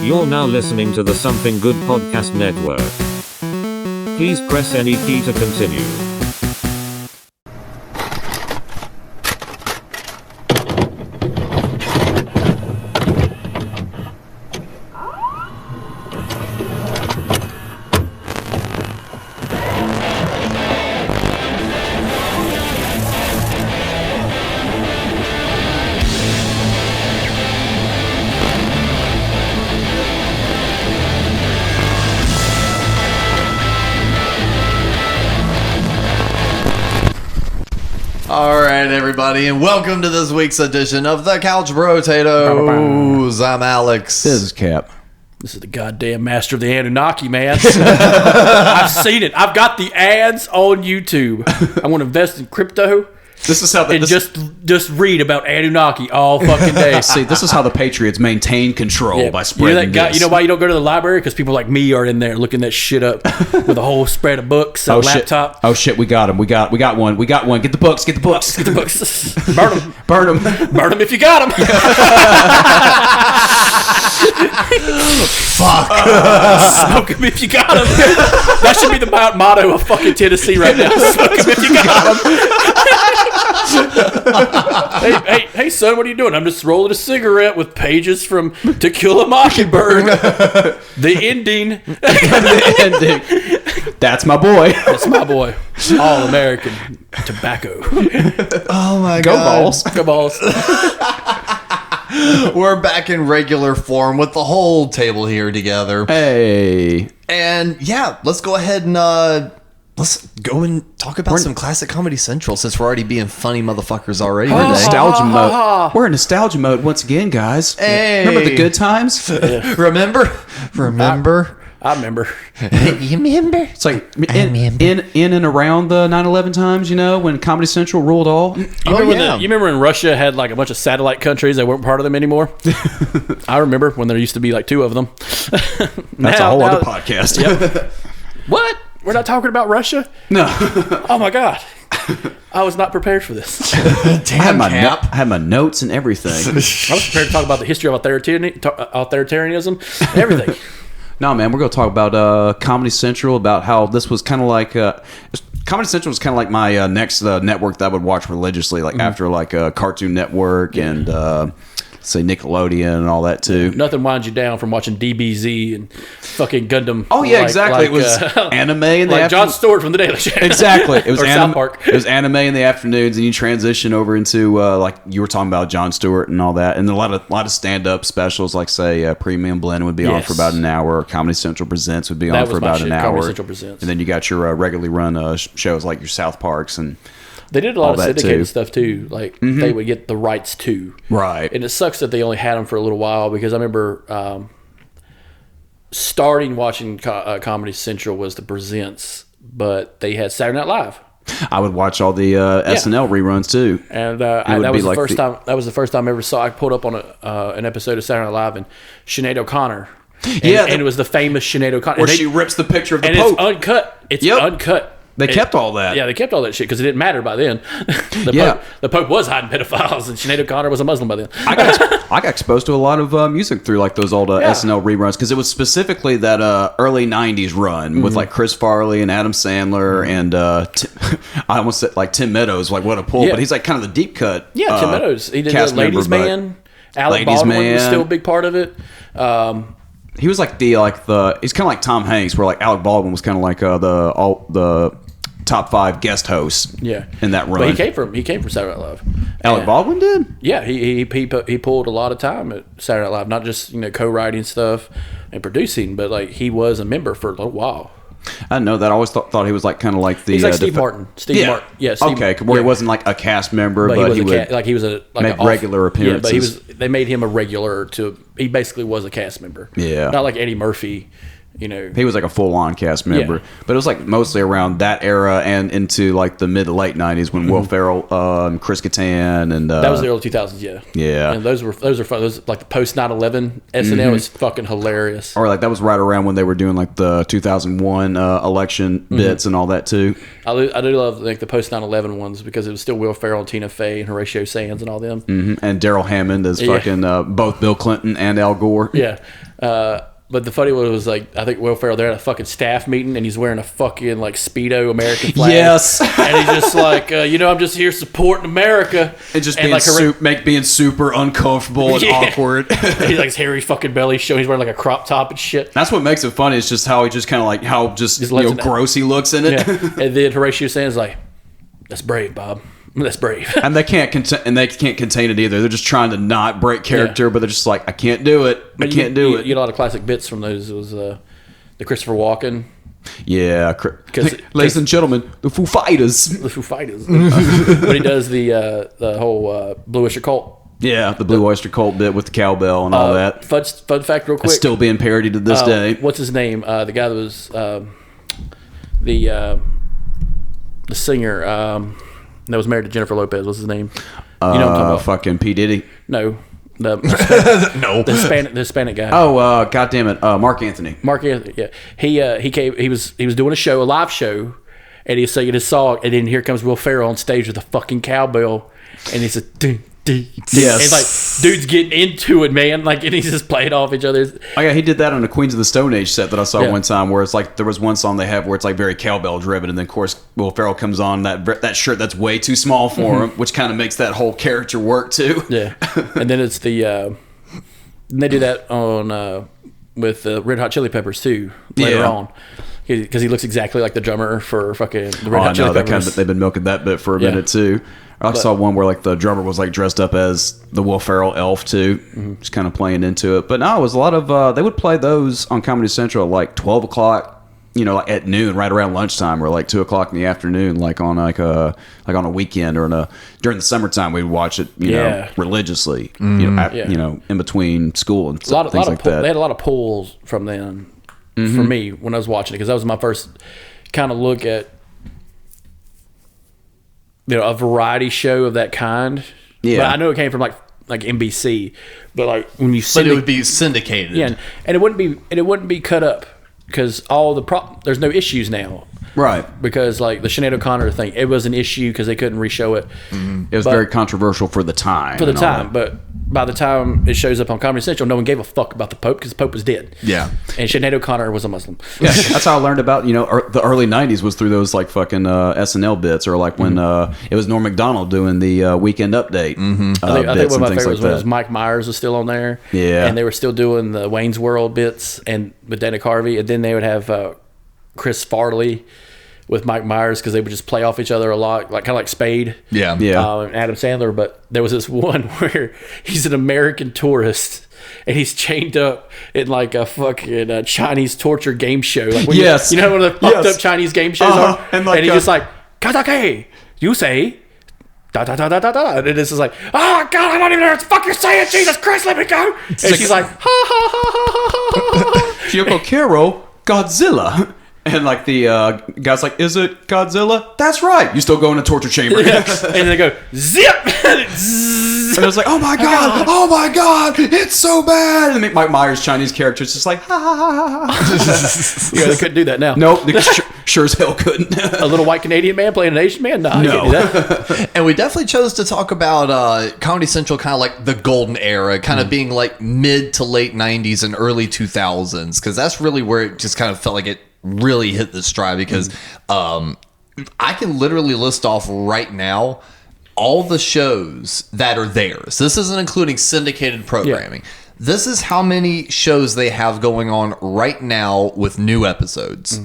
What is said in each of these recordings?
You're now listening to the Something Good Podcast Network. Please press any key to continue. Alright, everybody, and welcome to this week's edition of the Couch Potatoes. I'm Alex. This is Cap. This is the goddamn master of the Anunnaki, man. I've seen it. I've got the ads on YouTube. I want to invest in crypto. This is how and just read about Anunnaki all fucking day. See, this is how the Patriots maintain control by spreading that guy, this. You know why you don't go to the library? Because people like me are in there looking that shit up with a whole spread of books, laptop. Shit. Oh shit, we got him. We got one. We got one. Get the books. Get the books. Get the books. Burn them. Burn them. Burn them if you got them. Fuck. Smoke them if you got them. That should be the motto of fucking Tennessee right now. Smoke them if you got them. hey, son, what are you doing? I'm just rolling a cigarette with pages from To Kill a Mockingbird. The ending. The ending. That's my boy. That's my boy. All American tobacco. Oh my Go god. balls. Go balls. We're back in regular form with the whole table here together. Hey. And yeah, let's go ahead and let's go and talk about some classic Comedy Central since we're already being funny motherfuckers already We're in today. nostalgia mode. We're in nostalgia mode once again, guys. Hey. Remember the good times? Remember? I remember. You remember? It's like in and around the 9/11 times, you know, when Comedy Central ruled all. You remember when Russia had like a bunch of satellite countries that weren't part of them anymore? I remember when there used to be like two of them. That's a whole other podcast. Yep. What? We're not talking about Russia? No. Oh my god. I was not prepared for this. Damn, I Cap. had my notes and everything. I was prepared to talk about the history of authoritarianism, everything. No, man, we're going to talk about Comedy Central, about how this was kind of like... Comedy Central was kind of like my next network that I would watch religiously, like after like Cartoon Network and... say Nickelodeon and all that too. Nothing winds you down from watching DBZ and fucking Gundam. Oh yeah, exactly. It was anime in the like Jon Stewart from the Daily Show. Exactly. It was South Park. It was anime in the afternoons, and you transition over into like you were talking about Jon Stewart and all that, and a lot of stand up specials, like say Premium Blend would be on for about an hour, or Comedy Central Presents would be on for about an hour. Comedy Central Presents. And then you got your regularly run shows like your South Parks and. They did a lot of syndicated stuff too. Like they would get the rights to, right? And it sucks that they only had them for a little while because I remember starting watching Comedy Central was the Presents, but they had Saturday Night Live. I would watch all the SNL reruns too, and that was the first time. That was the first time I ever saw. I pulled up on an episode of Saturday Night Live and Sinead O'Connor. And, and it was the famous Sinead O'Connor where she rips the picture of the Pope. It's uncut. It's uncut. They kept all that. Yeah, they kept all that shit because it didn't matter by then. The Pope was hiding pedophiles, and Sinead O'Connor was a Muslim by then. I got exposed to a lot of music through like those old SNL reruns because it was specifically that early '90s run with like Chris Farley and Adam Sandler and I almost said like Tim Meadows. Like what a pull, but he's like kind of the deep cut. Yeah, Tim Meadows. He did the Ladies Man. Alec Baldwin was still a big part of it. He was like he's kind of like Tom Hanks, where like Alec Baldwin was kind of like the top 5 guest hosts. Yeah, in that run. But he came from Saturday Night Live. Alec Baldwin did. Yeah, he pulled a lot of time at Saturday Night Live, not just co-writing stuff and producing, but like he was a member for a little while. I didn't know that. I always thought he was like kind of like the. He's like Steve Martin. Martin. Yeah. Where he wasn't like a cast member, but he would make regular appearances. Yeah, but they made him a regular. He basically was a cast member. Yeah, not like Eddie Murphy. He was like a full-on cast member, but it was like mostly around that era and into like the mid to late '90s when Will Ferrell, Chris Kattan, and that was the early 2000s. Yeah, and those are fun. Those like the post 9/11 SNL is fucking hilarious. Or like that was right around when they were doing like the 2001 election bits and all that too. I do love like the post 9/11 ones because it was still Will Ferrell, and Tina Fey, and Horatio Sands, and all them, and Daryl Hammond as fucking both Bill Clinton and Al Gore. Yeah. But the funny one was like, I think Will Ferrell, they're at a fucking staff meeting and he's wearing a fucking like Speedo American flag. Yes. And he's just like, I'm just here supporting America. And just and being super uncomfortable and awkward. He's like his hairy fucking belly showing. He's wearing like a crop top and shit. That's what makes it funny. It's just how he just kind of like how just gross he looks in it. Yeah. And then Horatio Sands is like, that's brave, Bob. That's brave. And they can't contain it either. They're just trying to not break character, but they're just like, I can't do it. I can't do it. You get a lot of classic bits from those. It was the Christopher Walken. Yeah, ladies and gentlemen, the Foo Fighters. The Foo Fighters. When he does the whole Blue Oyster Cult. Yeah, the Blue Oyster Cult bit with the cowbell and all that. Fun fact, real quick. It's still being parodied to this day. What's his name? The guy that was the singer. That was married to Jennifer Lopez. What's his name? You know what I'm talking about? Fucking P. Diddy. No. No. The Hispanic guy. Oh, God damn it. Mark Anthony. Mark Anthony, yeah. He came, he was doing a live show, and he was singing his song, and then here comes Will Ferrell on stage with a fucking cowbell, and he's a ding, ding, ding. Yes. And like, dude's getting into it, man. Like, and he's just playing off each other's. Oh yeah, he did that on a Queens of the Stone Age set that I saw one time, where it's like there was one song they have where it's like very cowbell driven, and then of course Will Ferrell comes on that shirt that's way too small for him, which kind of makes that whole character work too. Yeah, and then it's the and they do that on with Red Hot Chili Peppers too later on, because he looks exactly like the drummer for fucking the Red Hot Chili Peppers. They've been milking that bit for a minute too. I saw one where like the drummer was like dressed up as the Will Ferrell elf too, just kind of playing into it. But no, it was a lot of they would play those on Comedy Central at like 12 o'clock, like at noon, right around lunchtime, or like 2 o'clock in the afternoon, like on on a weekend or during the summertime. We'd watch it, know, religiously, in between school and things like that. They had a lot of pulls from them for me when I was watching it, because that was my first kind of look at a variety show of that kind. Yeah, but I know it came from like NBC, but like when you it would be syndicated. Yeah, and it wouldn't be cut up, because all there's no issues now. Right. Because like the Sinead O'Connor thing, it was an issue because they couldn't re-show it. It was very controversial for the time. But by the time it shows up on Comedy Central, no one gave a fuck about the Pope, because the Pope was dead. Yeah. And Sinead O'Connor was a Muslim. Yeah, that's how I learned about, the early 90s was through those like fucking SNL bits, or like when it was Norm Macdonald doing the Weekend Update. I think one of my favorites was Mike Myers was still on there. Yeah. And they were still doing the Wayne's World bits and with Dana Carvey. And then they would have Chris Farley with Mike Myers, because they would just play off each other a lot, like kind of like Spade. Yeah. And Adam Sandler. But there was this one where he's an American tourist and he's chained up in like a fucking Chinese torture game show. Like when you know one of the fucked up Chinese game shows are? And he's just like, Katake, you say, da da da da da da. And it's just like, oh God, I don't even know what the fuck you're saying. Jesus Christ, let me go. And she's like, ha ha ha ha ha ha. Kyoko Kero, Godzilla. And like the guy's like, is it Godzilla? That's right. You still go in a torture chamber. Yeah. And then they go, zip. And it was like, oh my God, it's so bad. And Mike Myers' Chinese character is just like, ha ha ha ha. Yeah, they couldn't do that now. Nope, they sure as hell couldn't. A little white Canadian man playing an Asian man? No, you can't do that. And we definitely chose to talk about Comedy Central, kind of like the golden era, kind of being like mid to late 90s and early 2000s, because that's really where it just kind of felt like it really hit the stride, because I can literally list off right now all the shows that are theirs. This isn't including syndicated programming. Yeah. This is how many shows they have going on right now with new episodes.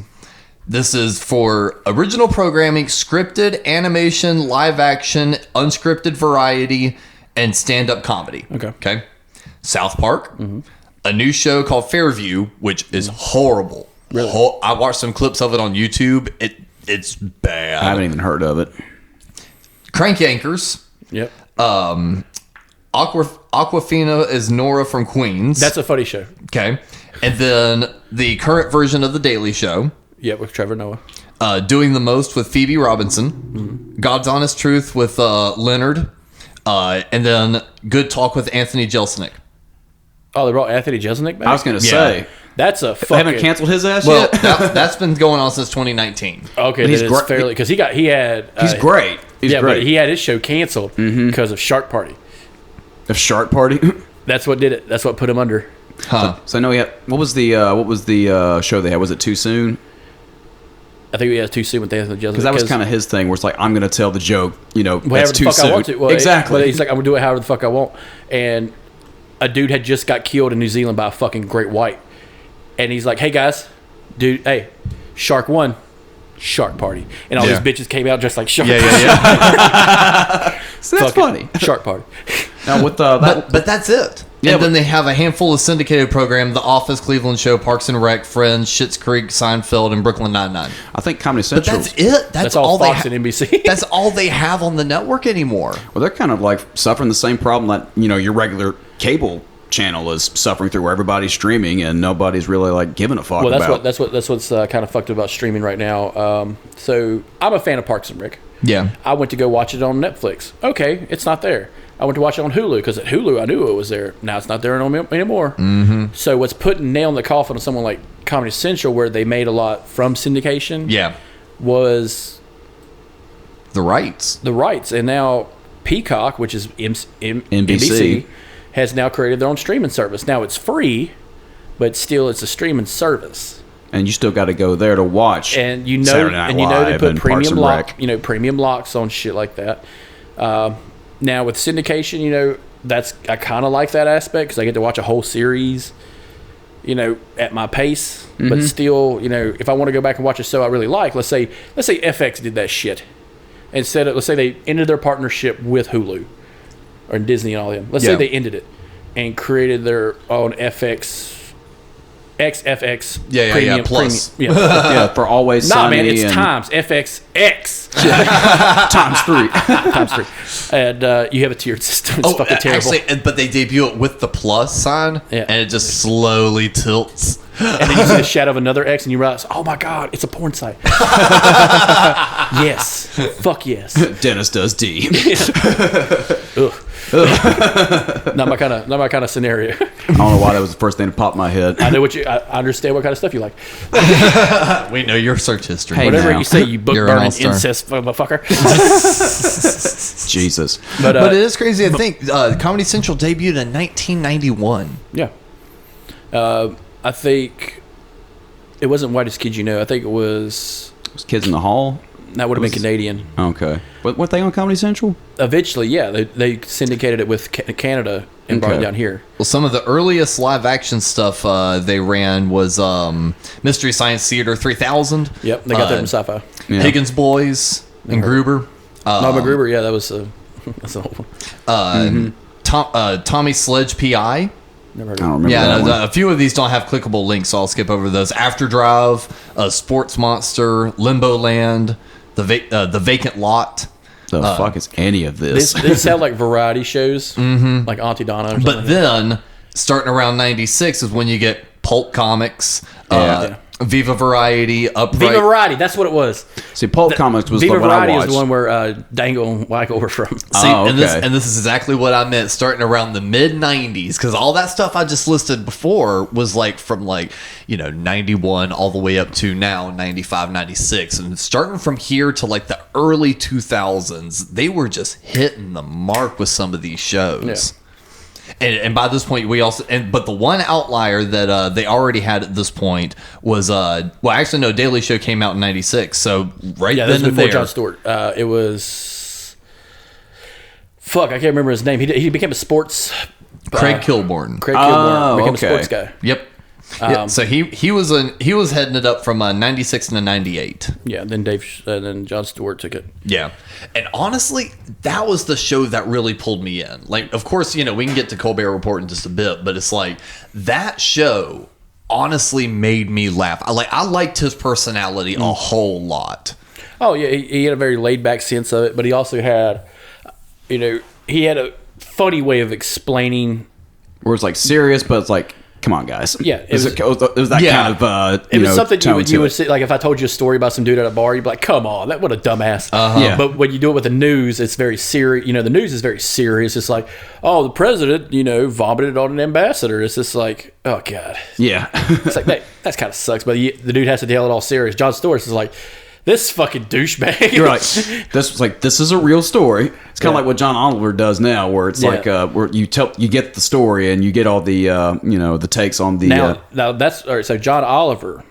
This is for original programming, scripted, animation, live action, unscripted variety, and stand-up comedy. Okay. South Park, a new show called Fairview, which is horrible. Really? I watched some clips of it on YouTube. It's bad. I haven't even heard of it. Crank Yankers. Yep. Aquafina is Nora from Queens. That's a funny show. Okay. And then the current version of The Daily Show. Yeah, with Trevor Noah. Doing the Most with Phoebe Robinson. God's Honest Truth with Leonard. And then Good Talk with Anthony Jeselnik. Oh, they brought Anthony Jeselnik back? I was going to say. That's a fucking... They haven't canceled his ass yet? That's been going on since 2019. Okay, he's fairly... Because he had... He's great. He's great. But he had his show canceled because of Shark Party. Of Shark Party? That's what did it. That's what put him under. So I know he had. What was the show they had? Was it Too Soon? I think we had too soon with Anthony Jeselnik. Because that was kind of his thing, where it's like, I'm going to tell the joke, whatever that's the too fuck soon. I want to. Well, exactly. But he's like, I'm gonna do it however the fuck I want. And a dude had just got killed in New Zealand by a fucking great white, and he's like, hey guys, dude, hey, shark one, shark party, and all these bitches came out just like shark. So that's funny. Shark party. Now with but that's it. Yeah, and then they have a handful of syndicated programs: The Office, Cleveland Show, Parks and Rec, Friends, Schitt's Creek, Seinfeld, and Brooklyn Nine-Nine. I think Comedy But Central. that's it. That's all they Fox and NBC. That's all they have on the network anymore. Well, they're kind of like suffering the same problem that your regular cable channel is suffering through, where everybody's streaming and nobody's really like giving a fuck. Well, about. that's what's kind of fucked up about streaming right now. So I'm a fan of Parks and Rec. Yeah. I went to go watch it on Netflix. Okay, it's not there. I went to watch it on Hulu because at Hulu I knew it was there. Now it's not there anymore. Mm-hmm. So what's putting nail in the coffin of someone like Comedy Central, where they made a lot from syndication, was the rights. And now Peacock, which is NBC, has now created their own streaming service. Now it's free, but still it's a streaming service. And you still got to go there to watch. And Saturday Night they Live put and premium Parks and Rec. premium locks on shit like that. Now with syndication, I kind of like that aspect because I get to watch a whole series, at my pace. Mm-hmm. But still, if I want to go back and watch a show I really like, let's say FX did that shit. Instead of, let's say they ended their partnership with Hulu or Disney and all them. Let's say they ended it and created their own XFX premium plus premium, for Always Nah, Sunny. man, it's and times FXX times 3. times 3, and you have a tiered system. It's fucking terrible. Actually, but they debut it with the plus sign, and it just slowly tilts. And then you see the shadow of another X, and you realize, oh my god, it's a porn site. Yes, fuck yes. Dennis does D. Ugh. Not my kind of scenario. I don't know why that was the first thing that popped in my head. I understand what kind of stuff you like. We know your search history. Hey, Whatever now. you say, you book You're an burning all-star. incest motherfucker. Jesus. But it is crazy to think Comedy Central debuted in 1991. Yeah. I think it wasn't Whitest Kids You Know. I think it was Kids in the Hall? that would have been Canadian. Okay. Weren't they on Comedy Central? Eventually, yeah, they syndicated it with Canada and brought it down here. Well, some of the earliest live action stuff they ran was Mystery Science Theater 3000. Yep, they got that from Sci-Fi. Yeah. Higgins Boys and Gruber. Norma Gruber, yeah, that was that's an old one. Tommy Sledge PI. Never heard I of don't it. remember Yeah, that one. a few of these don't have clickable links, so I'll skip over those. After Drive, Sports Monster, Limbo Land, the Vacant Lot. The fuck is any of this? They sound like variety shows, like Auntie Donna or something. But like that. then, starting around 96 is when you get Pulp Comics, Yeah. Viva Variety, Upright. Viva Variety, that's what it was. See, Pulp Comics was Viva what I Variety watched. is the one where Dangle and Wykel were from. See, Oh, and okay. this is exactly what I meant. Starting around the mid 90s, because all that stuff I just listed before was from 91 all the way up to now 95, 96, and starting from here to the early 2000s, they were just hitting the mark with some of these shows. Yeah. And by this point, but the one outlier that they already had at this point was Daily Show came out in 96, so Yeah, this was then and before there. Jon Stewart. It was... Fuck, I can't remember his name. He became a sports... Craig Kilborn. Craig Kilborn became okay. a sports guy. Yep. Yeah, so he was heading it up from 96 to 98. Yeah, then then Jon Stewart took it. Yeah. And honestly, that was the show that really pulled me in. Of course, we can get to Colbert Report in just a bit, but it's that show honestly made me laugh. I liked his personality a whole lot. Oh, yeah, he had a very laid-back sense of it, but he also had, he had a funny way of explaining... Where it's serious, but it's come on, guys. Yeah, it was that kind of It was something tone you to would it. see, if I told you a story about some dude at a bar, you'd be like, come on, what a dumbass. Yeah. But when you do it with the news, it's very serious. The news is very serious. It's the president, vomited on an ambassador. It's just oh, God. Yeah. It's that kind of sucks. But the dude has to tell it all serious. Jon Stewart is this fucking douchebag. You're like, this is a real story. It's kind of like what John Oliver does now, where it's like where you get the story and you get all the the takes on the. Now that's all right. So John Oliver,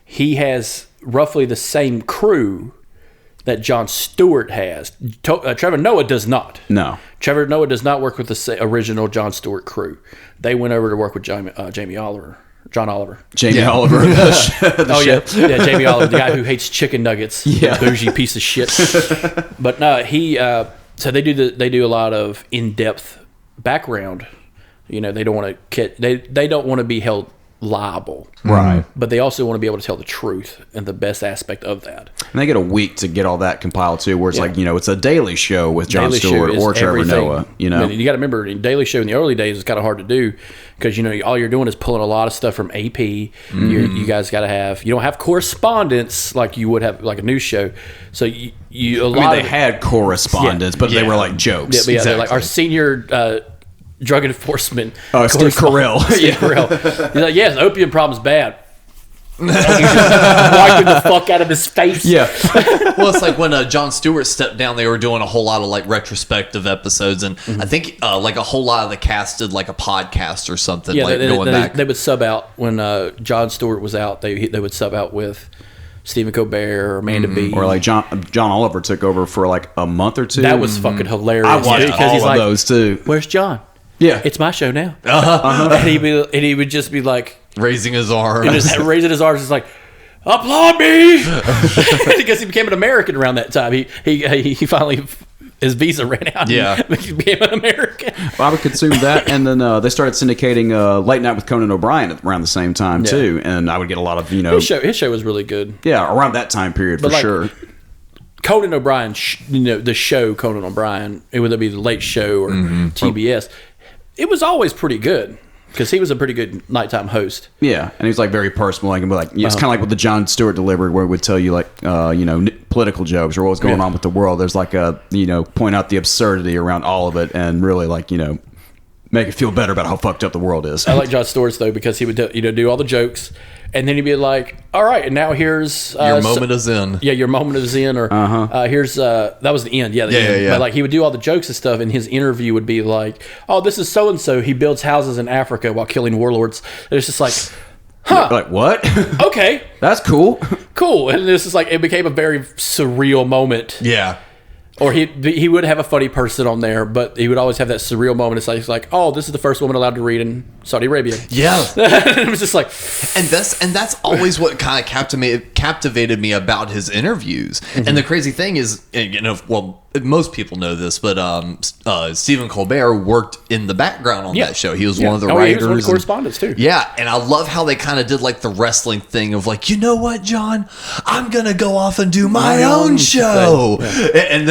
he has roughly the same crew that Jon Stewart has. Trevor Noah does not. No. Trevor Noah does not work with the original Jon Stewart crew. They went over to work with John Oliver. Jamie Oliver. Jamie Oliver, the guy who hates chicken nuggets. Yeah. Bougie piece of shit. But no, so they do a lot of in-depth background. They don't want to they don't want to be held liable, right? But they also want to be able to tell the truth and the best aspect of that. And they get a week to get all that compiled too, where it's like it's a Daily Show with Jon Stewart or Trevor Noah. You got to remember, in Daily Show in the early days, it's kind of hard to do because all you're doing is pulling a lot of stuff from AP. You guys got to have you don't have correspondence like you would have like a news show. So they had correspondence, but they were like jokes. Yeah, exactly. Like our senior. Drug enforcement. Steve Carell. Steve Carell. He's like, yes, opium problem's bad. He's just wiping the fuck out of his face. Yeah. Well, it's like when Jon Stewart stepped down, they were doing a whole lot of like retrospective episodes, and I think like a whole lot of the cast did like a podcast or something. Yeah, going back. They would sub out when Jon Stewart was out. They would sub out with Stephen Colbert or Amanda B. Or like John Oliver took over for like a month or two. That was fucking hilarious. I watched all of those too. Where's John? Yeah, it's my show now. And he would just be like raising his arms, raising his arms, just like applaud me, because he became an American around that time. He finally his visa ran out. Yeah, he became an American. Well, I would consume that, and then they started syndicating Late Night with Conan O'Brien around the same time too, and I would get a lot of his show was really good. Yeah, around that time period for sure. Conan O'Brien, the show Conan O'Brien, it would be the Late Show or TBS. It was always pretty good because he was a pretty good nighttime host. Yeah, and he was like very personal, like, it's kind of like what the Jon Stewart delivery, where it would tell you like political jokes or what's going on with the world. There's like a point out the absurdity around all of it and really like make it feel better about how fucked up the world is. I like Jon Stewart's though because he would do all the jokes. And then he'd be like, all right, and now here's... your moment of zen. Yeah, your moment of zen. Or here's... that was the end. Yeah, the end. Yeah. But like he would do all the jokes and stuff, and his interview would be like, oh, this is so-and-so. He builds houses in Africa while killing warlords. And it's just like, huh. Like, what? Okay. That's cool. Cool. And this is like, it became a very surreal moment. Yeah. Or he would have a funny person on there, but he would always have that surreal moment. It's like, oh, this is the first woman allowed to read in Saudi Arabia. Yeah. It was just like, and that's always what kind of captivated me about his interviews. And the crazy thing is, most people know this, but Stephen Colbert worked in the background on that show. He was one of the writers. He was one of the correspondents too. Yeah, and I love how they kind of did like the wrestling thing of like, you know what, John, I'm gonna go off and do my own show, and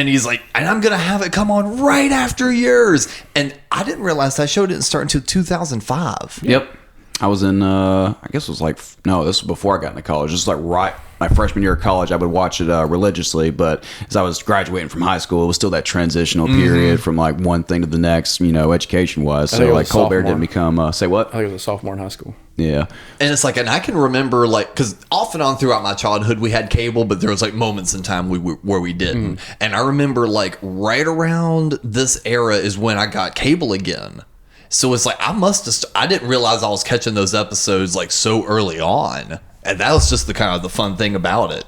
he's like, and I'm gonna have it come on right after yours. And I didn't realize that show didn't start until 2005. Yep. I was in, I guess it was like, no, this was before I got into college. This was like right my freshman year of college. I would watch it religiously, but as I was graduating from high school, it was still that transitional period from like one thing to the next, education-wise. So like Colbert didn't become, say what? I think it was a sophomore in high school. Yeah. And it's like, and I can remember like, because off and on throughout my childhood, we had cable, but there was like moments in time where we didn't. And I remember like right around this era is when I got cable again. So it's like, I didn't realize I was catching those episodes like so early on. And that was just the kind of the fun thing about it.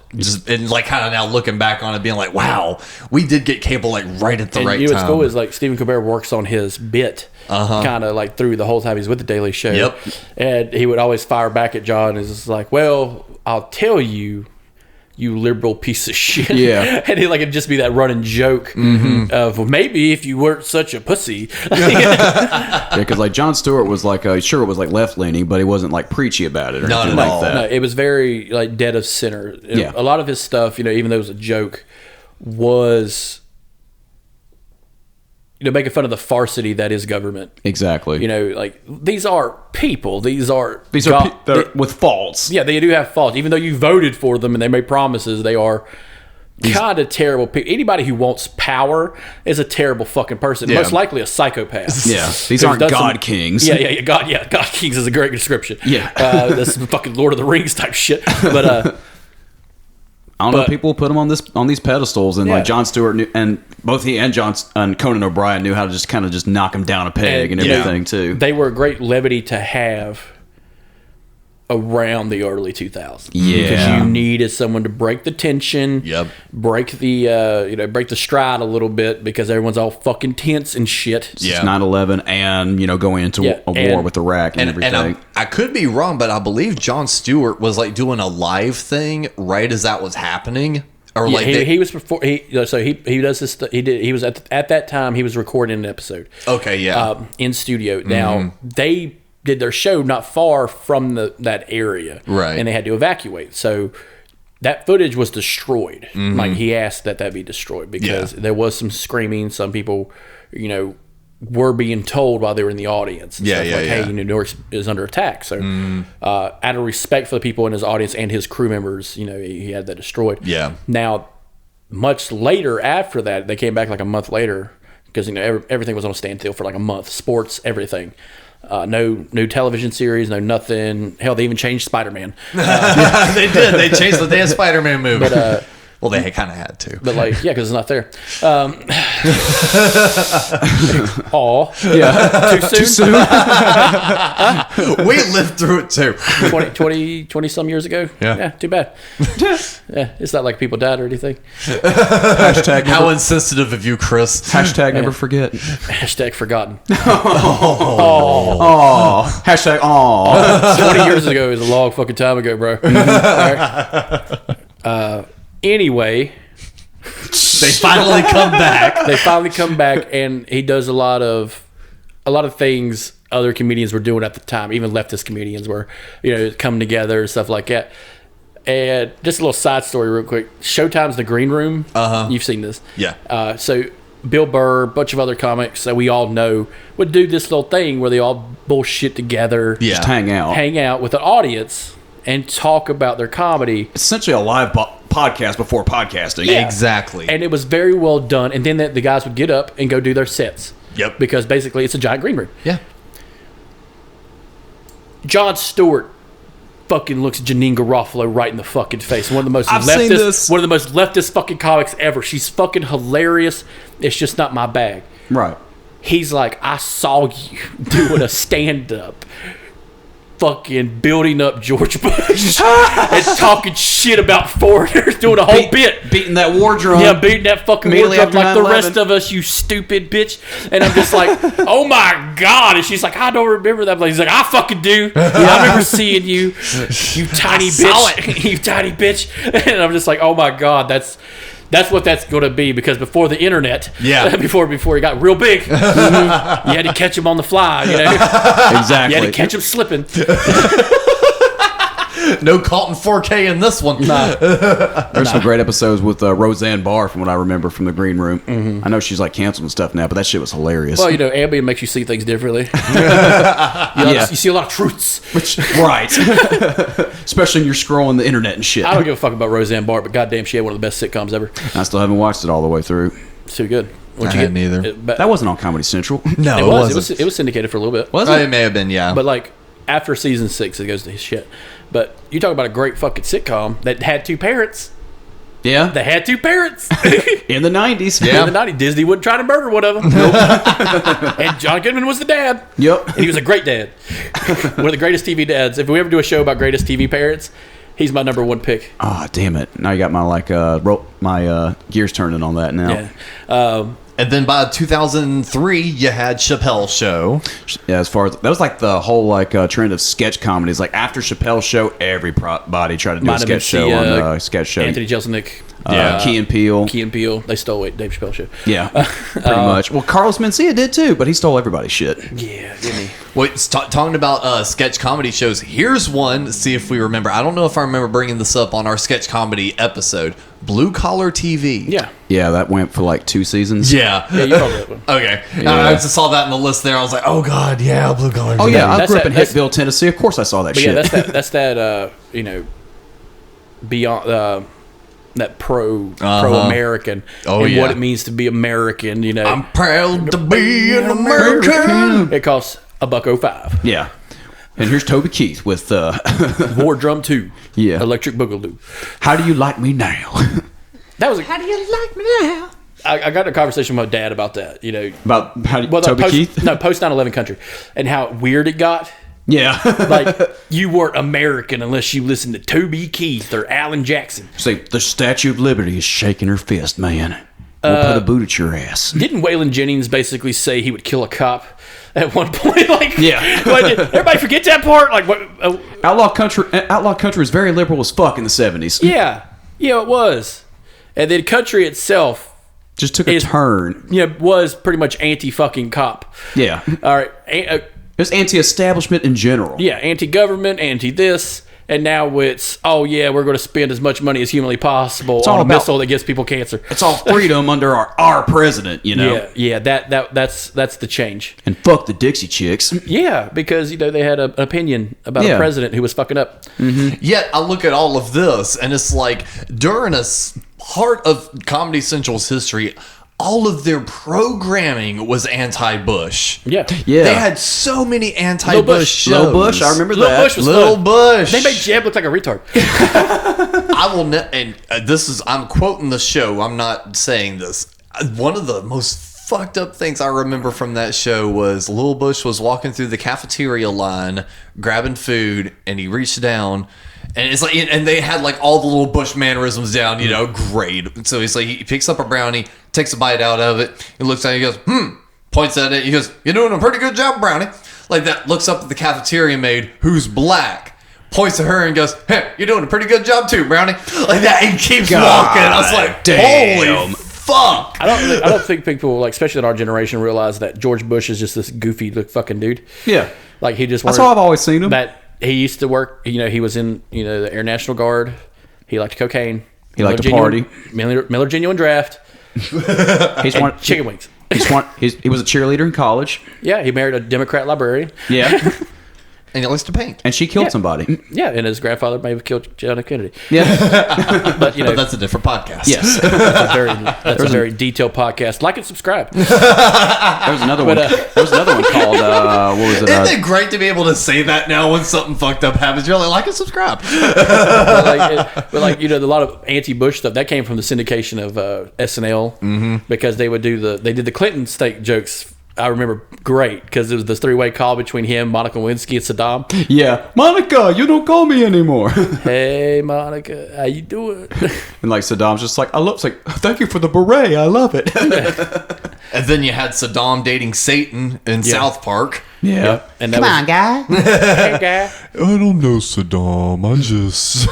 And like kind of now looking back on it being like, wow, we did get cable like right at the right time. What's cool is like Stephen Colbert works on his bit kind of like through the whole time he's with the Daily Show. Yep. And he would always fire back at John. It's just like, well, I'll tell you, you liberal piece of shit. Yeah. And it'd just be that running joke of, well, maybe if you weren't such a pussy. Yeah, because like Jon Stewart was like, sure, it was like left leaning, but he wasn't like preachy about it or anything like that. No, it was very like dead of center. Yeah. A lot of his stuff, even though it was a joke, was making fun of the farcity that is government. Exactly. Like these are people. These are with faults. Yeah, they do have faults. Even though you voted for them and they made promises, they are kind of terrible people. Anybody who wants power is a terrible fucking person. Yeah. Most likely a psychopath. Yeah, these aren't God kings. Yeah. God kings is a great description. Yeah, that's some fucking Lord of the Rings type shit. But I don't know. People put him on these pedestals, and Yeah. like Jon Stewart knew, and both he and Conan O'Brien knew how to just knock him down a peg and everything too. They were a great levity to have around the early 2000s. Yeah. Because you needed someone to break the tension. Yep. Break the break the stride a little bit because everyone's all fucking tense and shit. It's 9/11, and going into a war with Iraq and everything. And I could be wrong, but I believe Jon Stewart was like doing a live thing right as that was happening. Or Yeah, like he was before he does this. He was at that time he was recording an episode. Okay, yeah. In studio. Now they did their show not far from that area, right? And they had to evacuate. So that footage was destroyed. Like he asked that be destroyed because there was some screaming. Some people, were being told while they were in the audience. And stuff like, hey, New York is under attack. So out of respect for the people in his audience and his crew members, he had that destroyed. Yeah. Now, much later after that, they came back like a month later because everything was on a standstill for like a month. Sports, everything. No television series, no nothing. Hell, they even changed Spider-Man. They did. They changed the damn Spider-Man movie. But well, they kind of had to. But like, yeah, because it's not there. Aw. Yeah. Too soon? We lived through it too. 20 some years ago? Yeah. Too bad. Yeah, it's not like people died or anything. Hashtag How insensitive of you, Chris. Hashtag never forget. Hashtag forgotten. Oh. Hashtag aw. 20 years ago is a long fucking time ago, bro. Anyway, They finally come back. And he does a lot of things other comedians were doing at the time. Even leftist comedians were, coming together and stuff like that. And just a little side story, real quick. Showtime's The Green Room. You've seen this, Yeah. So Bill Burr, a bunch of other comics that we all know would do this little thing where they all bullshit together, Just hang out with an audience and talk about their comedy. Essentially a live podcast before podcasting. Yeah. Exactly. And it was very well done. And then the guys would get up and go do their sets. Yep. Because basically it's a giant green room. Yeah. Jon Stewart fucking looks Janine Garofalo right in the fucking face. One of the most leftist fucking comics ever. She's fucking hilarious. It's just not my bag. Right. He's like, I saw you doing a stand-up fucking building up George Bush and talking shit about foreigners, doing a whole bit. Beating that war drum. Yeah, beating that fucking war Immediately drum after like the 9/11. rest of us, you stupid bitch. And I'm just like, oh my God. And she's like, I don't remember that. He's like, I fucking do. I remember seeing you, you tiny bitch. You tiny bitch. And I'm just like, oh my God, that's what that's going to be, because before the internet, before he got real big, you had to catch him on the fly, Exactly. You had to catch him slipping. No caught in 4K in this one. There's some great episodes with Roseanne Barr, from what I remember from the Green Room. I know she's like canceled and stuff now, but that shit was hilarious. Well, Ambien makes you see things differently. You see a lot of truths. Right. Especially when you're scrolling the internet and shit. I don't give a fuck about Roseanne Barr, but goddamn, she had one of the best sitcoms ever. I still haven't watched it all the way through. It's too good. I hadn't either. That wasn't on Comedy Central. No, It was. It was syndicated for a little bit. Was It it? may have been, yeah. But like after season 6, it goes to his shit. But you talk about a great fucking sitcom that had two parents. Yeah. They had two parents. In the 90s. Yeah. In the 90s, Disney wouldn't try to murder one of them. And John Goodman was the dad. Yep. And he was a great dad. One of the greatest TV dads. If we ever do a show about greatest TV parents, he's my number one pick. Oh, damn it. Now you got my gears turning on that now. Yeah. And then by 2003, you had Chappelle's Show. Yeah, as far as that was like the whole trend of sketch comedies. Like after Chappelle's Show, everybody tried to do a sketch show on the sketch show. Anthony Jeselnik. Key and Peele. Key and Peele. They stole Dave Chappelle's show. Yeah, pretty much. Well, Carlos Mencia did too, but he stole everybody's shit. Yeah, didn't he? Wait, talking about sketch comedy shows, here's one. See if we remember. I don't know if I remember bringing this up on our sketch comedy episode. Blue Collar TV. Yeah. Yeah, that went for like 2 seasons. Yeah. Yeah, you probably that one. Okay. Yeah. I just saw that in the list there. I was like, oh, God, yeah, Blue Collar TV. Oh, yeah, I That's grew up that- in that's- Hickville, Tennessee. Of course I saw that But shit. yeah, that's that beyond that pro American Oh, and yeah. what it means to be American. I'm proud to be an American. It costs $1.05. Yeah. And here's Toby Keith with War Drum 2. Yeah. Electric Boogaloo. How Do You Like Me Now? That was How do you like me now? I got in a conversation with my dad about that, About how Toby Keith? No, post 9/11 country. And how weird it got. Yeah. Like, you weren't American unless you listened to Toby Keith or Alan Jackson. Say, the Statue of Liberty is shaking her fist, man. We'll put a boot at your ass. Didn't Waylon Jennings basically say he would kill a cop at one point? Like, Yeah. like, everybody forget that part? Like, what? Outlaw Country was very liberal as fuck in the 70s. Yeah, it was. And then country itself Just took a turn. was pretty much anti-fucking cop. Yeah. All right. It's anti-establishment in general. Yeah, anti-government, anti-this. And now it's, we're going to spend as much money as humanly possible on a missile that gives people cancer. It's all freedom under our president, Yeah, that's the change. And fuck the Dixie Chicks. Yeah, because they had an opinion about a president who was fucking up. Mm-hmm. Yet I look at all of this, and it's like during a part of Comedy Central's history, all of their programming was anti-Bush. Yeah. They had so many anti-Bush shows. Little Bush, I remember Little that. Bush was Little fun. Bush. They made Jeb look like a retard. I will and this is, I'm quoting the show, I'm not saying this. One of the most fucked up things I remember from that show was Lil Bush was walking through the cafeteria line grabbing food, and he reached down, and it's like, and they had like all the little Bush mannerisms down, great. So he's like, he picks up a brownie, takes a bite out of it, he looks at it, he goes, points at it, he goes, "You're doing a pretty good job, brownie." Like that, looks up at the cafeteria maid, who's black, points at her and goes, "Hey, you're doing a pretty good job too, brownie." Like that, and keeps walking. I was like, damn. holy fuck. I don't think people, like, especially in our generation, realize that George Bush is just this goofy fucking dude. Yeah. Like, he just That's how I've always seen him. That he used to work, he was in, the Air National Guard. He liked cocaine. He liked to party. Miller Genuine Draft. He's one chicken wings. He was a cheerleader in college. Yeah, he married a Democrat librarian. Yeah. And he likes to paint. And she killed somebody. Yeah, and his grandfather may have killed John F. Kennedy. Yeah. But, But that's a different podcast. Yes. that's a very detailed podcast. Like and subscribe. There was another one. There was another one called, what was it? Isn't it great to be able to say that now when something fucked up happens? You're like and subscribe. but a lot of anti-Bush stuff that came from the syndication of SNL, because they did the Clinton steak jokes. I remember great because it was this three-way call between him, Monica Lewinsky, and Saddam. Yeah, Monica, you don't call me anymore. Hey, Monica, how you doing? And like Saddam's just like, thank you for the beret, I love it. And then you had Saddam dating Satan in South Park. Yeah. And Come on, guy. Hey, guy. I don't know, Saddam. I just...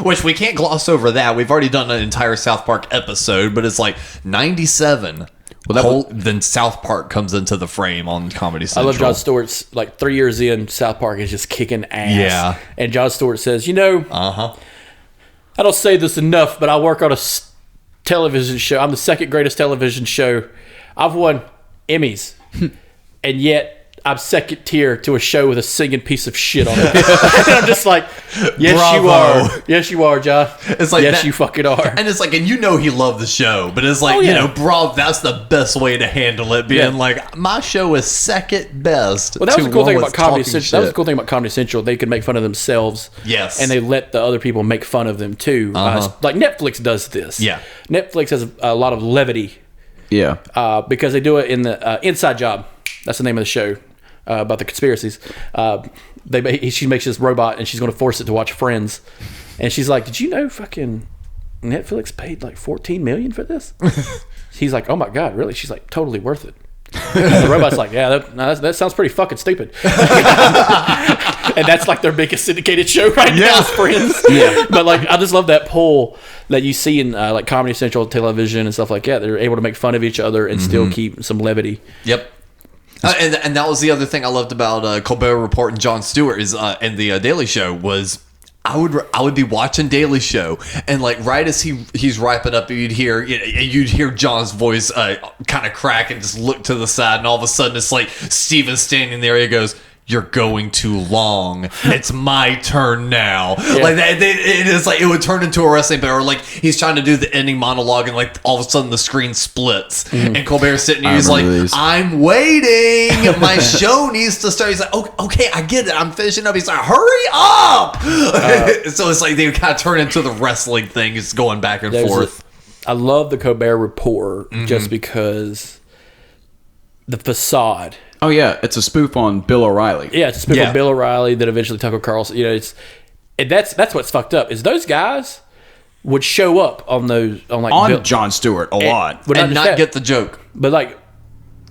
Which we can't gloss over that. We've already done an entire South Park episode, but it's like 97. Then South Park comes into the frame on Comedy Central. I love Jon Stewart's, like, 3 years in, South Park is just kicking ass. Yeah. And Jon Stewart says, I don't say this enough, but I work on a television show. I'm the second greatest television show. I've won Emmys. And yet I'm second tier to a show with a singing piece of shit on it. And I'm just like, yes, Bravo. you are. Yes, you are, John. It's like yes, that, you fucking are. And it's like, and he loved the show, but it's like, bro, that's the best way to handle it. Being like, my show is second best. Well, that was the cool thing about Comedy Central. That was the cool thing about Comedy Central. They could make fun of themselves. Yes. And they let the other people make fun of them too. Like Netflix does this. Yeah. Netflix has a lot of levity. Yeah. Because they do it in the Inside Job. That's the name of the show. About the conspiracies. She makes this robot and she's going to force it to watch Friends. And she's like, did you know fucking Netflix paid like $14 million for this? He's like, oh my God, really? She's like, totally worth it. And the robot's like, yeah, that sounds pretty fucking stupid. And that's like their biggest syndicated show right now is Friends. Yeah. But like, I just love that poll that you see in like Comedy Central television and stuff like that. They're able to make fun of each other and still keep some levity. Yep. And that was the other thing I loved about Colbert Report and Jon Stewart is and the Daily Show was I would be watching Daily Show and like right as he's wrapping up you'd hear John's voice kind of crack and just look to the side and all of a sudden it's like Steven's standing there, he goes, you're going too long. It's my turn now. Like that, it is like it would turn into a wrestling bit, or like he's trying to do the ending monologue, and like all of a sudden the screen splits, and Colbert's sitting here. He's like, "I'm waiting. My show needs to start." He's like, "Okay, I get it. I'm finishing up." He's like, "Hurry up!" So it's like they kind of turn into the wrestling thing. It's going back and forth. I love the Colbert Report just because the facade. Oh yeah, it's a spoof on Bill O'Reilly. Yeah, it's a spoof on Bill O'Reilly that eventually Tucker Carlson. You know, that's what's fucked up is those guys would show up on Bill, Jon Stewart a lot and not get the joke. But like,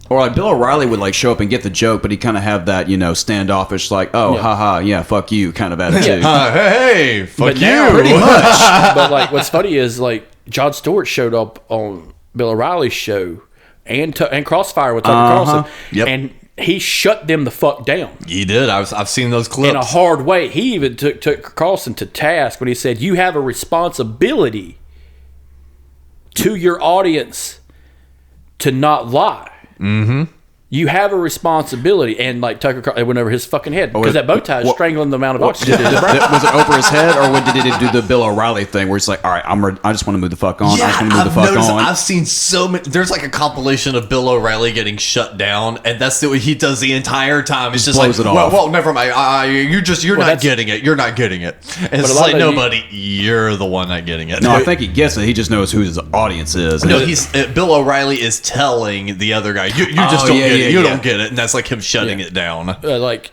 or like Bill O'Reilly would like show up and get the joke, but he kind of have that standoffish like, oh haha, yeah, fuck you kind of attitude. Hey, fuck you, now, pretty much. But like, what's funny is like Jon Stewart showed up on Bill O'Reilly's show and Crossfire with Tucker Carlson, and he shut them the fuck down. He did. I've seen those clips in a hard way. He even took Carlson to task when he said, "You have a responsibility to your audience to not lie. Mm-hmm. You have a responsibility." And like Tucker Carlson, it went over his fucking head because that bow tie is strangling the amount of oxygen. Was it over his head, or did it do the Bill O'Reilly thing where it's like, all right, I just want to move the fuck on. Yeah, I just want to move the fuck on. I've seen so many. There's like a compilation of Bill O'Reilly getting shut down, and that's what he does the entire time. It's just blows like, it off. well, never mind. You're not getting it. You're not getting it. And it's like, nobody. You're the one not getting it. No, I think he gets it. He just knows who his audience is. No, Bill O'Reilly is telling the other guy, you just don't get it. You don't get it. And that's like him shutting it down. Like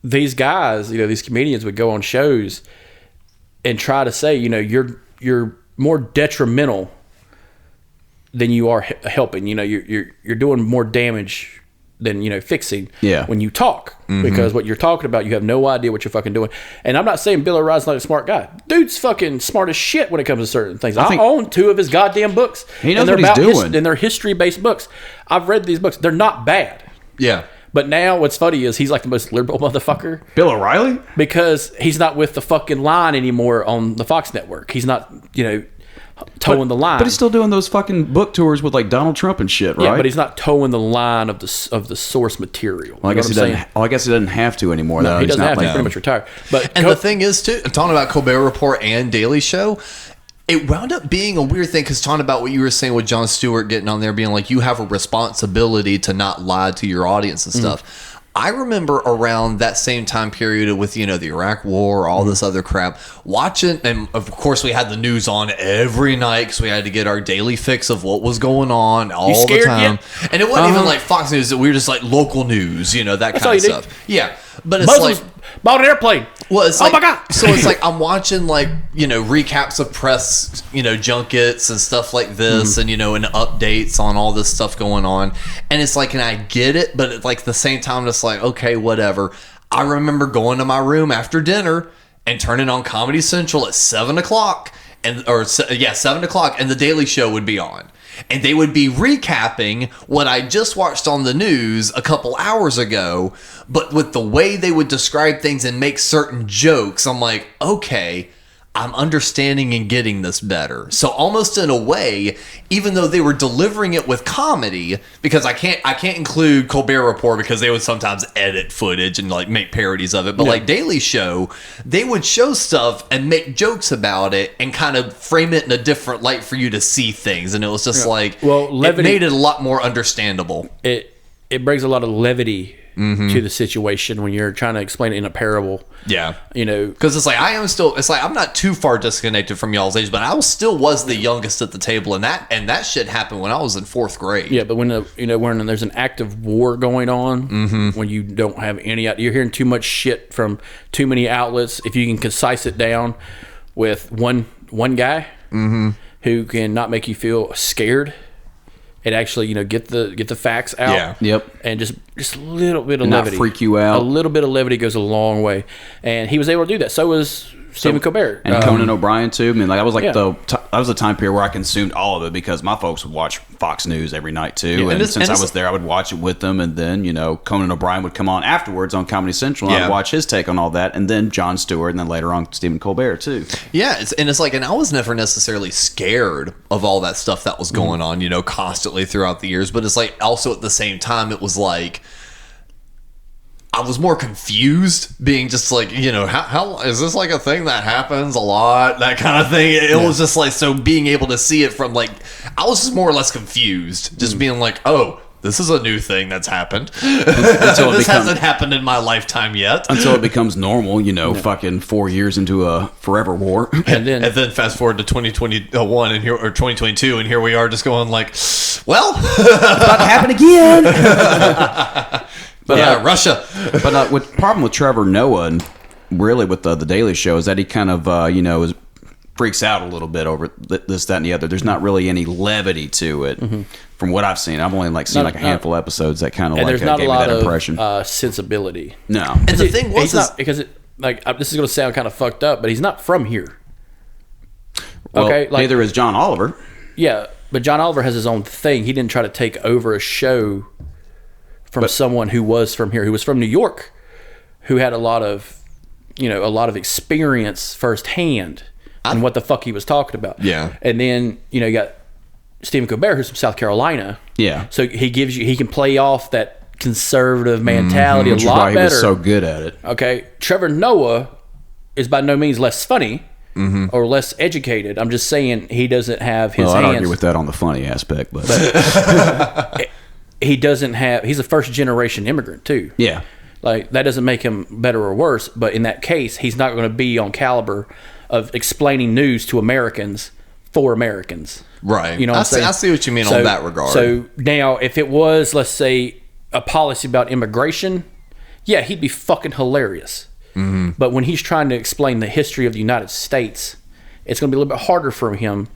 these guys, these comedians would go on shows and try to say, you're more detrimental than you are helping. You're doing more damage than fixing. Yeah. When you talk, because what you're talking about, you have no idea what you're fucking doing. And I'm not saying Bill O'Reilly's not a smart guy. Dude's fucking smart as shit when it comes to certain things. I own 2 of his goddamn books. He knows what he's doing. And they're history-based books. I've read these books. They're not bad. Yeah. But now what's funny is he's like the most liberal motherfucker. Bill O'Reilly? Because he's not with the fucking line anymore on the Fox network. He's not, towing the line. But he's still doing those fucking book tours with like Donald Trump and shit, right? Yeah, but he's not towing the line of the source material. Well, I guess he doesn't have to anymore. No, though. he doesn't have to. He's pretty much retired. But the thing is, too, talking about Colbert Report and Daily Show, it wound up being a weird thing because talking about what you were saying with Jon Stewart getting on there being like, you have a responsibility to not lie to your audience and stuff. I remember around that same time period with, the Iraq War, all this other crap, watching, and of course we had the news on every night because we had to get our daily fix of what was going on all the time. Yet? And it wasn't even like Fox News, we were just like local news, that kind of stuff. Yeah. But it's Muslims bought an airplane. Well, it's like, oh my God. So it's like I'm watching recaps of press, junkets and stuff like this, and and updates on all this stuff going on, and it's like, and I get it, but at like the same time, it's like, okay, whatever. I remember going to my room after dinner and turning on Comedy Central at 7:00, 7:00, and the Daily Show would be on. And they would be recapping what I just watched on the news a couple hours ago, but with the way they would describe things and make certain jokes, I'm like, okay, I'm understanding and getting this better. So almost in a way, even though they were delivering it with comedy, because I can't include Colbert Report because they would sometimes edit footage and like make parodies of it. But like Daily Show, they would show stuff and make jokes about it and kind of frame it in a different light for you to see things. And it was just levity, it made it a lot more understandable. It brings a lot of levity to the situation when you're trying to explain it in a parable. Yeah. Because it's like, I'm not too far disconnected from y'all's age, but I still was the youngest at the table, and that shit happened when I was in 4th grade. Yeah, but when when there's an active war going on, when you don't have any, you're hearing too much shit from too many outlets. If you can concise it down with one guy who can not make you feel scared, and actually, get the facts out. Yeah. Yep. And just a little bit of and levity. Not freak you out. A little bit of levity goes a long way, and he was able to do that. So was Stephen Colbert and Conan O'Brien too. I mean, that was like that was the time period where I consumed all of it because my folks would watch Fox News every night too. Yeah, and since I was there, I would watch it with them. And then Conan O'Brien would come on afterwards on Comedy Central. And I'd watch his take on all that, and then Jon Stewart, and then later on Stephen Colbert too. Yeah, it's like, and I was never necessarily scared of all that stuff that was going on, constantly throughout the years. But it's like also at the same time, it was like, I was more confused, being just like, how is this like a thing that happens a lot, that kind of thing. It was just like, so being able to see it from like, I was just more or less confused, just being like, oh, this is a new thing that's happened. This hasn't happened in my lifetime yet. Until it becomes normal, fucking 4 years into a forever war. And then fast forward to 2021 and here, or 2022, and here we are just going like, well, about to happen again. But Russia. But with problem with Trevor Noah and really with the Daily Show is that he kind of freaks out a little bit over this, that, and the other. There's not really any levity to it from what I've seen. I've only seen a handful of episodes that kind of there's not gave a me lot that impression. of sensibility. No, and the thing was, not, because this is going to sound kind of fucked up, but he's not from here. Well, okay, neither is John Oliver. Yeah, but John Oliver has his own thing. He didn't try to take over a show from someone who was from here, who was from New York, who had a lot of experience firsthand on what the fuck he was talking about. Yeah. And then, you got Stephen Colbert, who's from South Carolina. Yeah. So he can play off that conservative mentality Which a is lot why better. he was so good at it. Okay. Trevor Noah is by no means less funny or less educated. I'm just saying he doesn't have his I'd hands. argue with that on the funny aspect, but He doesn't have. He's a first generation immigrant too. yeah. Like, that doesn't make him better or worse, but in that case, he's not going to be on caliber of explaining news to Americans for Americans. right. You know what I'm saying? I see what you mean on that regard. So now, if it was, let's say, a policy about immigration, yeah, he'd be fucking hilarious. But when he's trying to explain the history of the United States, it's going to be a little bit harder for him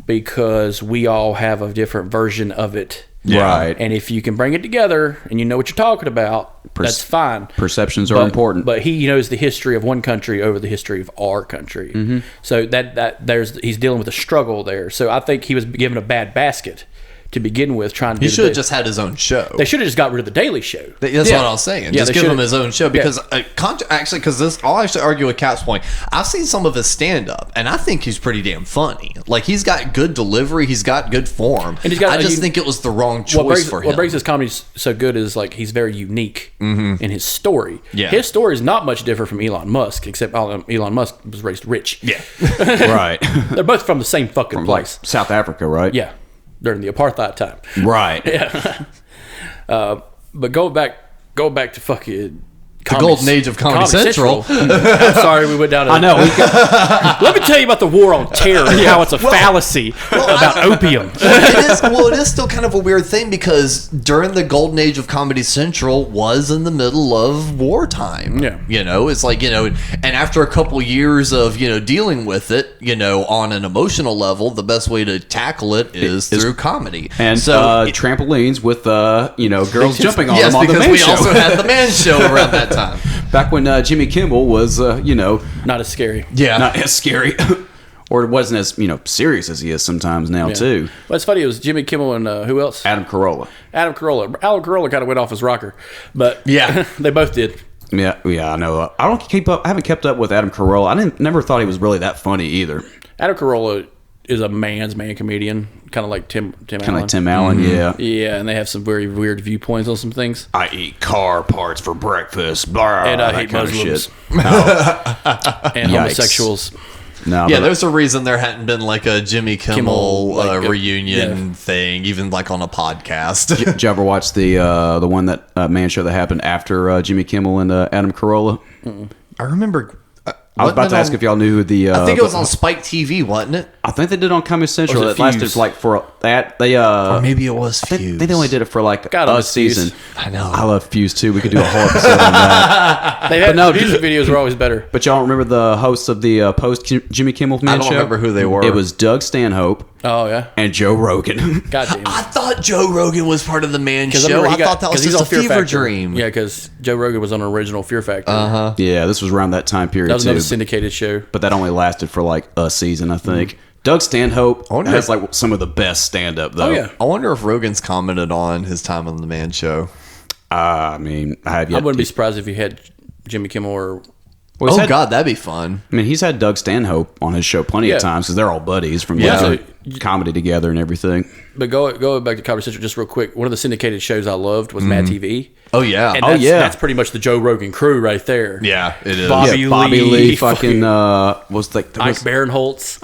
because we all have a different version of it. Right. And if you can bring it together and you know what you're talking about, that's fine. Perceptions are important. But he knows the history of one country over the history of our country. So he's dealing with a struggle there. So I think he was given a bad basket to begin with, trying to he should have just had his own show. They should have just got rid of the Daily Show. That's what I was saying. Just give him his own show, because I'll actually argue with Cap's point. I've seen some of his stand up, and I think he's pretty damn funny. Like, he's got good delivery, he's got good form. And I just think it was the wrong choice for him. What makes his comedy so good is like he's very unique in his story. Yeah. His story is not much different from Elon Musk, except Elon Musk was raised rich. Yeah. Right. They're both from the same fucking place. South Africa, right? Yeah, during the apartheid time. Right. Yeah. But go back to fucking the golden age of Comedy Central. I'm sorry, we went down. I know. Let me tell you about the war on terror and how it's a fallacy about opium. It is still kind of a weird thing, because during the golden age of Comedy Central was in the middle of wartime. Yeah. It's like, and after a couple years of, dealing with it, on an emotional level, the best way to tackle it is through comedy. And so trampolines with, girls jumping on them on the because Man we Show. also had the Man Show around that time. Back when Jimmy Kimmel was, not as scary. Yeah. not as scary. Or it wasn't as, serious as he is sometimes now, too. What's funny, it was Jimmy Kimmel and who else? Adam Carolla. Adam Carolla kind of went off his rocker, but Yeah. they both did. Yeah, I know. I haven't kept up with Adam Carolla. I never thought he was really that funny either. Adam Carolla is a man's man comedian, kind of like Tim Allen. Kind of like Tim Allen, yeah. Yeah, and they have some very weird viewpoints on some things. I eat car parts for breakfast. Blah, And I that hate kind of Muslims. shit. And Yikes. homosexuals. No, Yeah, but- there's a reason there hadn't been like a Jimmy Kimmel reunion yeah. thing, even like on a podcast. Did you ever watch the one that Man Show that happened after Jimmy Kimmel and Adam Carolla? I remember. I was about to ask if y'all knew who the. I think it was on Spike TV, wasn't it? I think they did on Comedy Central. Or was It it lasted Fuse? like for that. They Or maybe it was I think Fuse. they only did it for like God, I a miss Fuse. season. I know. I love Fuse too. We could do a whole episode on that. They had no, music videos were always better. But y'all remember the hosts of the post Jimmy Kimmel Man I don't Show? remember who they were. It was Doug Stanhope Oh yeah, and Joe Rogan. God damn. I thought Joe Rogan was part of the Man Show. remember I thought that was he's just a on Fear fever Factor. dream. Yeah, because Joe Rogan was on an original Fear Factor. Yeah, this was around that time period That was too. another syndicated show. But that only lasted for like a season, I think. Doug Stanhope wonder has if- like some of the best stand up though. Oh yeah, I wonder if Rogan's commented on his time on the Man Show. I mean, I have yet. I wouldn't be surprised if you had Jimmy Kimmel or Well, Oh God, that'd be fun. I mean, he's had Doug Stanhope on his show plenty of times because they're all buddies from comedy together and everything. But going back to Comedy Central just real quick, one of the syndicated shows I loved was Mad TV. Oh yeah. And that's pretty much the Joe Rogan crew right there. Yeah, it is. Bobby Lee fucking was like Ike Barinholtz.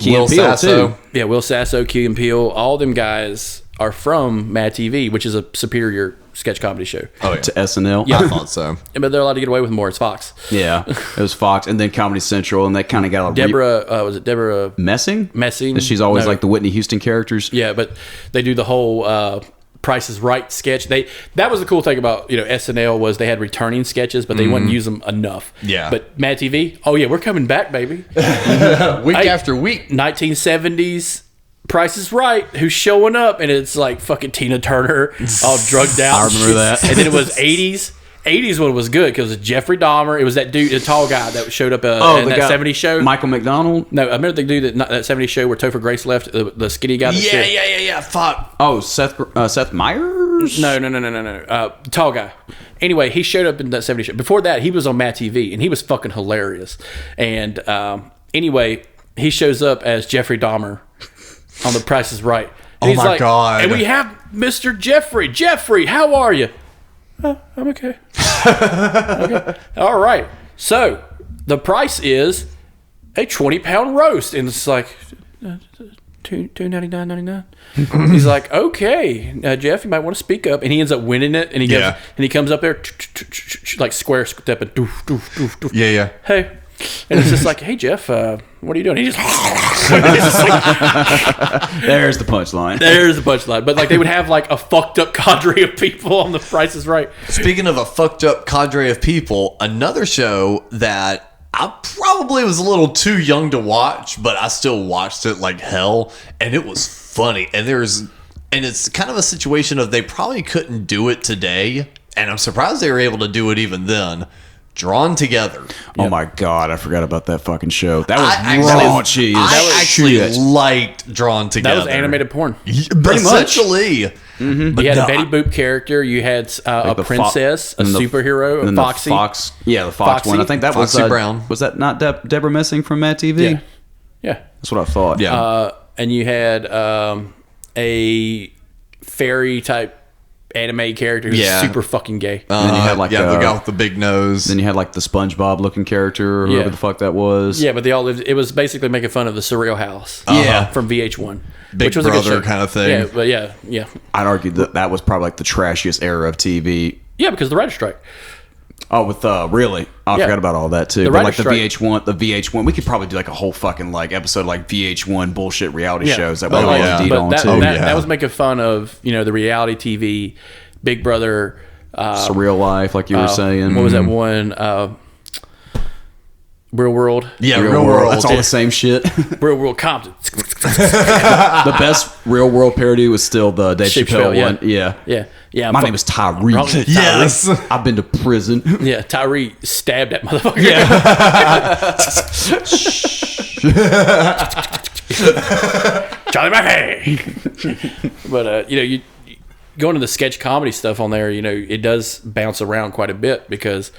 Will Sasso too. Yeah, Will Sasso, Key and Peele, all them guys are from Mad TV, which is a superior sketch comedy show. Oh yeah. to SNL. Yeah, I thought so. But they're allowed to get away with more. It's Fox. Yeah, it was Fox, and then Comedy Central, and they kind of got a Was it Deborah Messing? Messing? She's always like the Whitney Houston characters. Yeah, but they do the whole Price is Right sketch. That was the cool thing about SNL was they had returning sketches, but they wouldn't use them enough. Yeah. But Mad TV, oh yeah, we're coming back, baby. Week after week. 1970s. Price is Right, who's showing up, and it's like fucking Tina Turner, all drugged out. I remember that. And then it was 80s. 80s one was good because it was Jeffrey Dahmer. It was that dude, the tall guy that showed up in that 70s show. Michael McDonald? No, I remember the dude that 70s show where Topher Grace left, the skinny guy. Yeah. Fuck. Oh, Seth Meyers? No. Tall guy. Anyway, he showed up in that 70s show. Before that, he was on Matt TV, and he was fucking hilarious. And anyway, he shows up as Jeffrey Dahmer on The Price is Right. And Oh my God. And we have Mr. Jeffrey. Jeffrey, how are you? I'm okay. Okay. All right. So the price is a 20-pound roast, and it's like $299.99. He's like, okay, Jeff, you might want to speak up, and he ends up winning it, and he goes, and he comes up there like square stepping, Yeah. hey. And it's just like, hey Jeff, what are you doing? He just There's the punchline. There's the punchline. But like they would have like a fucked up cadre of people on The Price is Right. Speaking of a fucked up cadre of people, another show that I probably was a little too young to watch, but I still watched it like hell, and it was funny. And it's kind of a situation of they probably couldn't do it today, and I'm surprised they were able to do it even then. Drawn Together. Oh my God, I forgot about that fucking show. That was raunchy. I actually liked Drawn Together. That was animated porn. Pretty much. Essentially. But you had a Betty Boop character. You had a princess, a superhero, a Foxy. The Fox one. I think that was Foxy Brown. Was that not Deborah Messing from Mad TV? Yeah. That's what I thought. Yeah. And you had a fairy type anime character who's super fucking gay. And then you had like the guy with the big nose. Then you had like the SpongeBob looking character, or whoever the fuck that was. Yeah, but they all lived. It was basically making fun of the Surreal House. From VH1, Big which was Brother a good show. kind of thing. Yeah, but yeah. I'd argue that was probably like the trashiest era of TV. Yeah, because of the writer's strike. Oh, with really? I forgot about all that too. The But like the writer's VH1, we could probably do like a whole fucking like episode like VH1 bullshit reality shows that we But all indeed on too. That was making fun of the reality TV, Big Brother, Surreal Life, like you were saying. What was that one? Real World. Yeah, Real World. That's all the same shit. Real World Compton. The best Real World parody was still the Dave Chappelle one. Yeah. My name is Tyree. Yes. I've been to prison. Yeah, Tyree stabbed that motherfucker. Charlie Murphy. But you going to the sketch comedy stuff on there, it does bounce around quite a bit because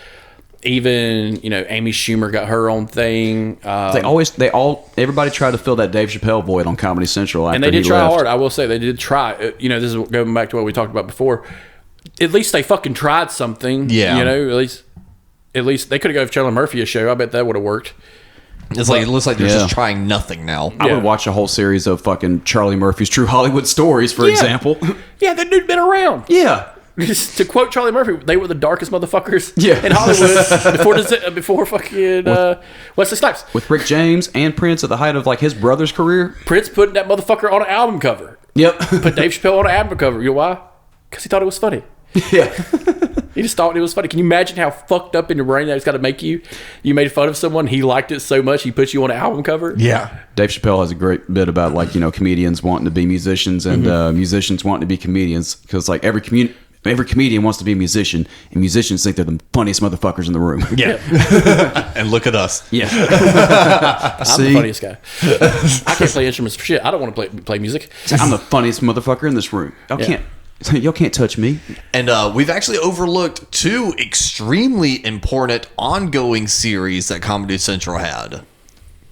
even Amy Schumer got her own thing. Everybody tried to fill that Dave Chappelle void on Comedy Central, after and they did he try left. hard. I will say they did try. This is going back to what we talked about before. At least they fucking tried something. Yeah. At least they could have gave Charlie Murphy a show. I bet that would have worked. It looks like they're just trying nothing now. I would watch a whole series of fucking Charlie Murphy's True Hollywood Stories, for example. Yeah, that dude been around. Yeah. To quote Charlie Murphy, they were the darkest motherfuckers in Hollywood before fucking Wesley Snipes. With Rick James and Prince at the height of like his brother's career. Prince put that motherfucker on an album cover. Yep. Put Dave Chappelle on an album cover. You know why? Because he thought it was funny. Yeah. He just thought it was funny. Can you imagine how fucked up in your brain that's got to make you? You made fun of someone, he liked it so much, he put you on an album cover? Yeah. Dave Chappelle has a great bit about like, comedians wanting to be musicians and musicians wanting to be comedians. Because like every comedian wants to be a musician, and musicians think they're the funniest motherfuckers in the room. Yeah. And look at us. Yeah. I'm the funniest guy. I can't play instruments for shit. I don't want to play music. I'm the funniest motherfucker in this room. I can't. Y'all can't touch me. And we've actually overlooked 2 extremely important ongoing series that Comedy Central had.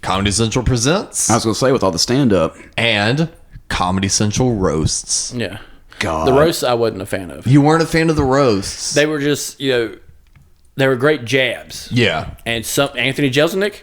Comedy Central Presents I was gonna say with all the stand up and Comedy Central Roasts. Yeah. God. The roasts I wasn't a fan of. You weren't a fan of the roasts. They were just, they were great jabs. Yeah. And Anthony Jeselnik,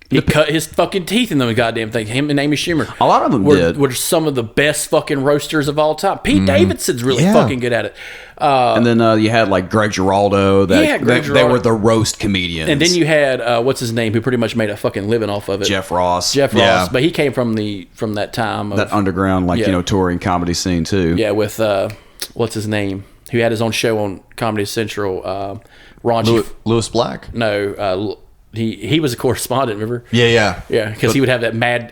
he cut his fucking teeth in them goddamn thing. Him and Amy Schumer. A lot of them were some of the best fucking roasters of all time. Pete Davidson's really Yeah. fucking good at it. And then you had like Greg Giraldo. Greg they Giraldo. were the roast comedians. And then you had what's his name, who pretty much made a fucking living off of it. Jeff Ross. Jeff Yeah. Ross, but he came from that time of That underground, like, Yeah. touring comedy scene too. yeah with what's his name, who had his own show on Comedy Central. Raunchy. Lewis Black. No, he was a correspondent. Remember? Yeah. Yeah, because he would have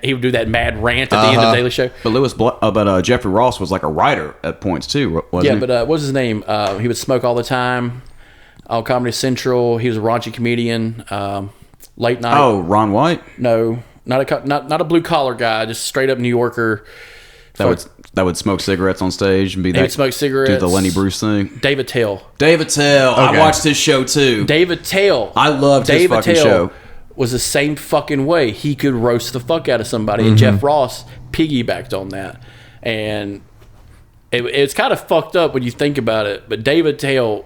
he would do that mad rant at the end of the Daily Show. But Jeffrey Ross was like a writer at points too, wasn't Yeah, he? but what's his name? He would smoke all the time on Comedy Central. He was a raunchy comedian. Late night. Oh, Ron White. No, not a blue collar guy. Just straight up New Yorker. That would smoke cigarettes on stage and be He would smoke cigarettes. do the Lenny Bruce thing. David Tell. David Tell. I Okay. watched his show too. David Tell. I loved his fucking show. Was the same fucking way. He could roast the fuck out of somebody, and Jeff Ross piggybacked on that. And it's kind of fucked up when you think about it. But David Tell,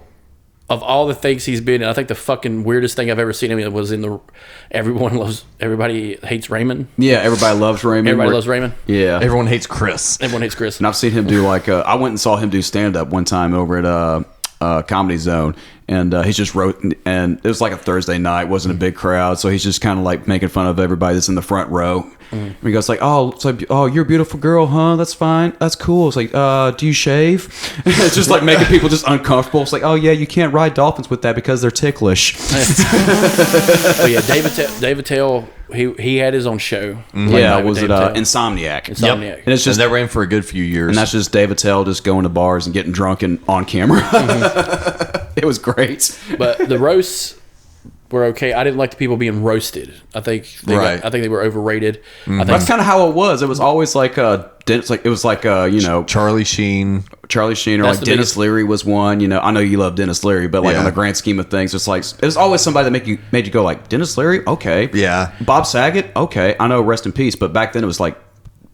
of all the things he's been in, I think the fucking weirdest thing I've ever seen him in was in the Everybody Hates Raymond. Yeah, everybody loves Raymond. Everybody loves Raymond. Yeah. Everyone hates Chris. Everyone hates Chris. And I've seen him do like I went and saw him do stand up one time over at Comedy Zone, and he's just wrote, and it was like a Thursday night, wasn't a big crowd, so he's just kind of like making fun of everybody that's in the front row. And he goes like, oh, you're a beautiful girl, huh? That's fine, that's cool. It's like, do you shave? It's just like making people just uncomfortable. It's like, oh yeah, you can't ride dolphins with that because they're ticklish. But yeah, David Tell, he had his own show. Yeah, was it David Tell. Insomniac? Insomniac. And it's just And that ran for a good few years. And that's just David Tell just going to bars and getting drunk and on camera. It was great. But the roasts were okay. I didn't like the people being roasted. I think Right. I think they were overrated. I think That's kind of how it was. It was always like Charlie Sheen. Charlie Sheen or That's like the Dennis biggest- Leary was one. I know you love Dennis Leary, but like Yeah. on the grand scheme of things, it's like it was always somebody that made you go like Dennis Leary, okay, Yeah. Bob Saget, okay. I know, rest in peace, but back then it was like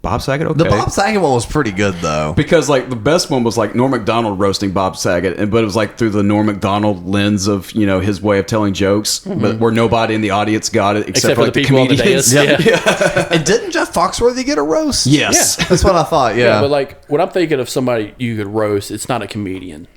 Bob Saget, okay. The Bob Saget one was pretty good, though. Because like the best one was like Norm Macdonald roasting Bob Saget, but it was like through the Norm Macdonald lens of his way of telling jokes, but where nobody in the audience got it except for like the people on the comedians. dais. Yeah. And didn't Jeff Foxworthy get a roast? Yes. Yeah. That's what I thought, Yeah, yeah. but like when I'm thinking of somebody you could roast, it's not a comedian.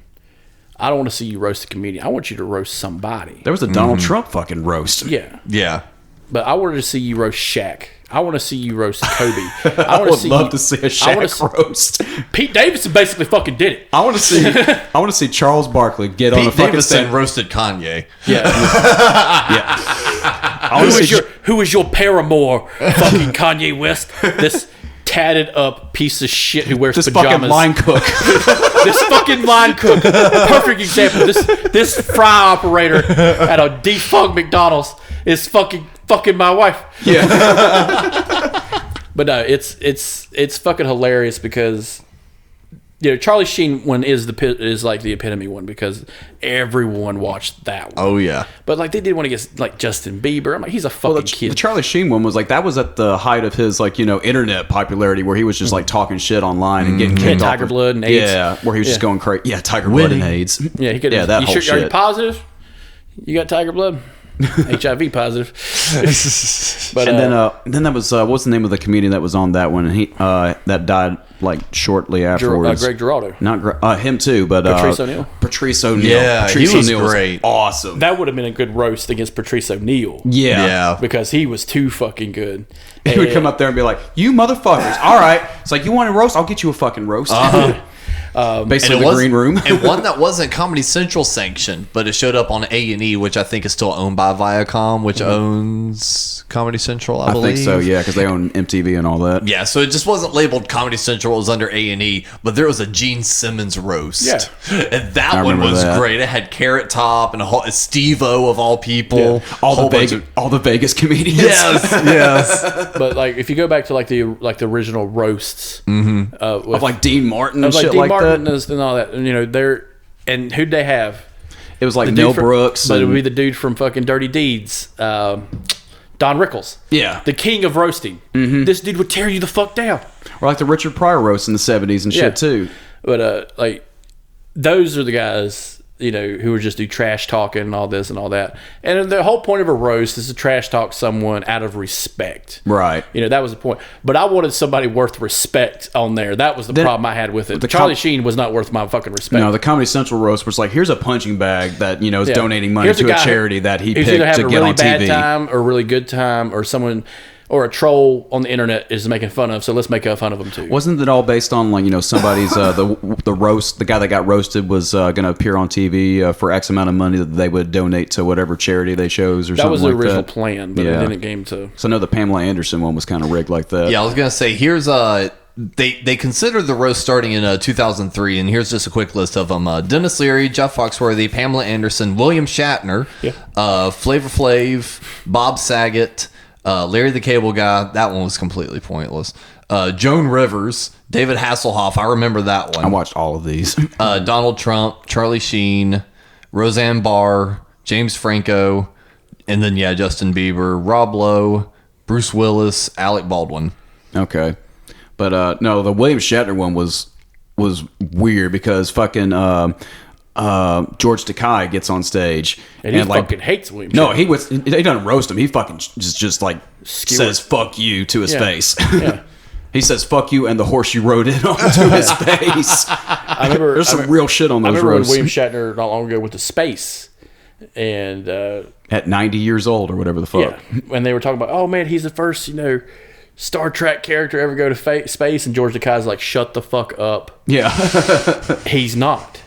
I don't want to see you roast a comedian. I want you to roast somebody. There was a Donald Trump fucking roast. Yeah, Yeah. but I wanted to see you roast Shaq. I want to see you roast Kobe. I I want would to love to see a I wanna Shaq roast. Pete Davidson basically fucking did it. I want to see Charles Barkley get on a Pete fucking Davidson stand. roasted Kanye. Yeah. I want to see Who is your paramour? Fucking Kanye West. This tatted up piece of shit who wears this pajamas. fucking line cook. This fucking line cook. Perfect example. This fry operator at a defunct McDonald's is fucking my wife. Yeah. But no, it's fucking hilarious because Charlie Sheen one is like the epitome one because everyone watched that one. Oh, yeah. But like they did one against like Justin Bieber. I'm like, he's a fucking kid. The Charlie Sheen one was like that was at the height of his like internet popularity where he was just like talking shit online and getting kicked off Tiger of- Blood and AIDS. Yeah, where he was just Yeah. going crazy. Yeah, Tiger Blood and AIDS. Yeah, he could. Yeah, that you whole Are you shit. positive? You got tiger blood? HIV positive. But And then that was what's the name of the comedian that was on that one? And he that died like shortly afterwards. Greg Giraldo. Not him too, but Patrice O'Neal. Patrice O'Neal. Yeah, Patrice he was O'Neal great. awesome. That would have been a good roast against Patrice O'Neal. yeah. Yeah. Because he was too fucking good. He would come up there and be like, "You motherfuckers! All right." It's like, "You want a roast? I'll get you a fucking roast." Basically, the green room. And one that wasn't Comedy Central sanctioned, but it showed up on A&E, which I think is still owned by Viacom, which owns Comedy Central, I I believe. think so, yeah, because they own MTV and all that. Yeah, so it just wasn't labeled Comedy Central. It was under A&E, but there was a Gene Simmons roast. Yeah. And that I one remember was that. great. It had Carrot Top and Steve-O of all people. All Whole the bunch Vegas comedians. Yes, yes. But like if you go back to like the original roasts of like Dean Martin and of like shit Dean like Martin Martin and all that. And who'd they have? It was like Mel Brooks. But it would be the dude from fucking Dirty Deeds. Don Rickles. Yeah. The king of roasting. Mm-hmm. This dude would tear you the fuck down. Or like the Richard Pryor roast in the 70s and shit too. But those are the guys, who would just do trash talking and all this and all that. And the whole point of a roast is to trash talk someone out of respect. Right. That was the point. But I wanted somebody worth respect on there. That was the problem I had with it. Charlie Sheen was not worth my fucking respect. No, the Comedy Central roast was like, here's a punching bag that, is donating money to a charity that he picked to get on TV. Either having a really bad time or a really good time, or someone... or a troll on the internet is making fun of, so let's make fun of them too. Wasn't it all based on somebody's the roast? The guy that got roasted was going to appear on TV for X amount of money that they would donate to whatever charity they chose, or something like that. That was the original plan, but it didn't game to. So I know the Pamela Anderson one was kind of rigged like that. Yeah, I was going to say here's They considered the roast starting in 2003, and here's just a quick list of them: Dennis Leary, Jeff Foxworthy, Pamela Anderson, William Shatner, Flavor Flav, Bob Saget. Larry the Cable Guy, that one was completely pointless. Joan Rivers, David Hasselhoff, I remember that one. I watched all of these. Donald Trump, Charlie Sheen, Roseanne Barr, James Franco, and then Justin Bieber, Rob Lowe, Bruce Willis, Alec Baldwin. Okay, but no, the William Shatner one was weird because fucking George Takei gets on stage and he fucking hates William Shatner. No, he doesn't roast him. He fucking just like says "fuck you" to his face. Yeah. He says "fuck you" and the horse you rode in onto his face. There's some real shit on those roasts. I remember when William Shatner not long ago went to space, and at 90 years old or whatever the fuck. Yeah, when they were talking about, oh man, he's the first Star Trek character ever go to space, and George Takei's like, shut the fuck up. Yeah, he's not.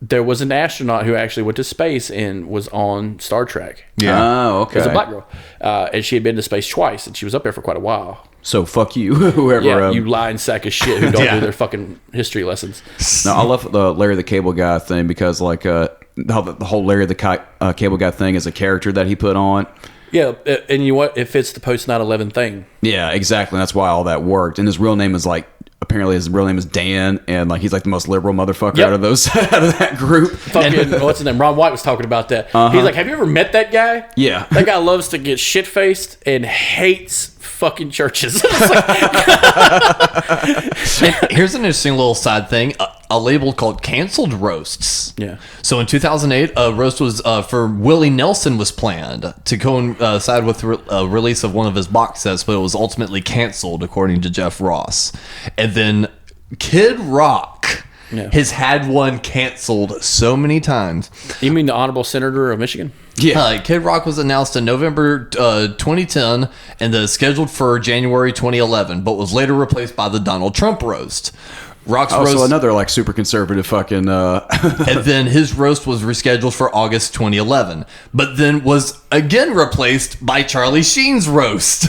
There was an astronaut who actually went to space and was on Star Trek. Yeah. Oh, okay. It was a black girl. And she had been to space twice, and she was up there for quite a while. So fuck you, whoever. Yeah, you lying sack of shit who don't do their fucking history lessons. No, I love the Larry the Cable Guy thing because the whole Larry the Cable Guy thing is a character that he put on. Yeah, and you know what? It fits the post 9/11 thing. Yeah, exactly. That's why all that worked. And his real name is apparently his real name is Dan, and he's the most liberal motherfucker out of that group. Fucking, what's his name? Ron White was talking about that. He's like, have you ever met that guy? Yeah. That guy loves to get shit faced and hates fucking churches. Here's an interesting little side thing. A label called Canceled Roasts. Yeah. So in 2008, a roast was for Willie Nelson was planned to coincide with the release of one of his box sets, but it was ultimately canceled, according to Jeff Ross. And then Kid Rock has had one canceled so many times. You mean the Honorable Senator of Michigan? Yeah. Kid Rock was announced in November 2010 and scheduled for January 2011, but was later replaced by the Donald Trump roast. Rock's roast, so another super conservative fucking and then his roast was rescheduled for August 2011, but then was again replaced by Charlie Sheen's roast.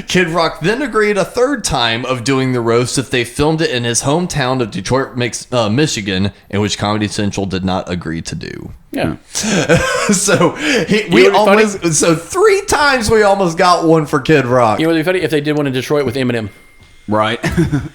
Kid Rock then agreed a third time of doing the roast if they filmed it in his hometown of Detroit, Michigan, in which Comedy Central did not agree to do. Yeah. So three times we almost got one for Kid Rock. You know what would be funny? If they did one in Detroit with Eminem. Right.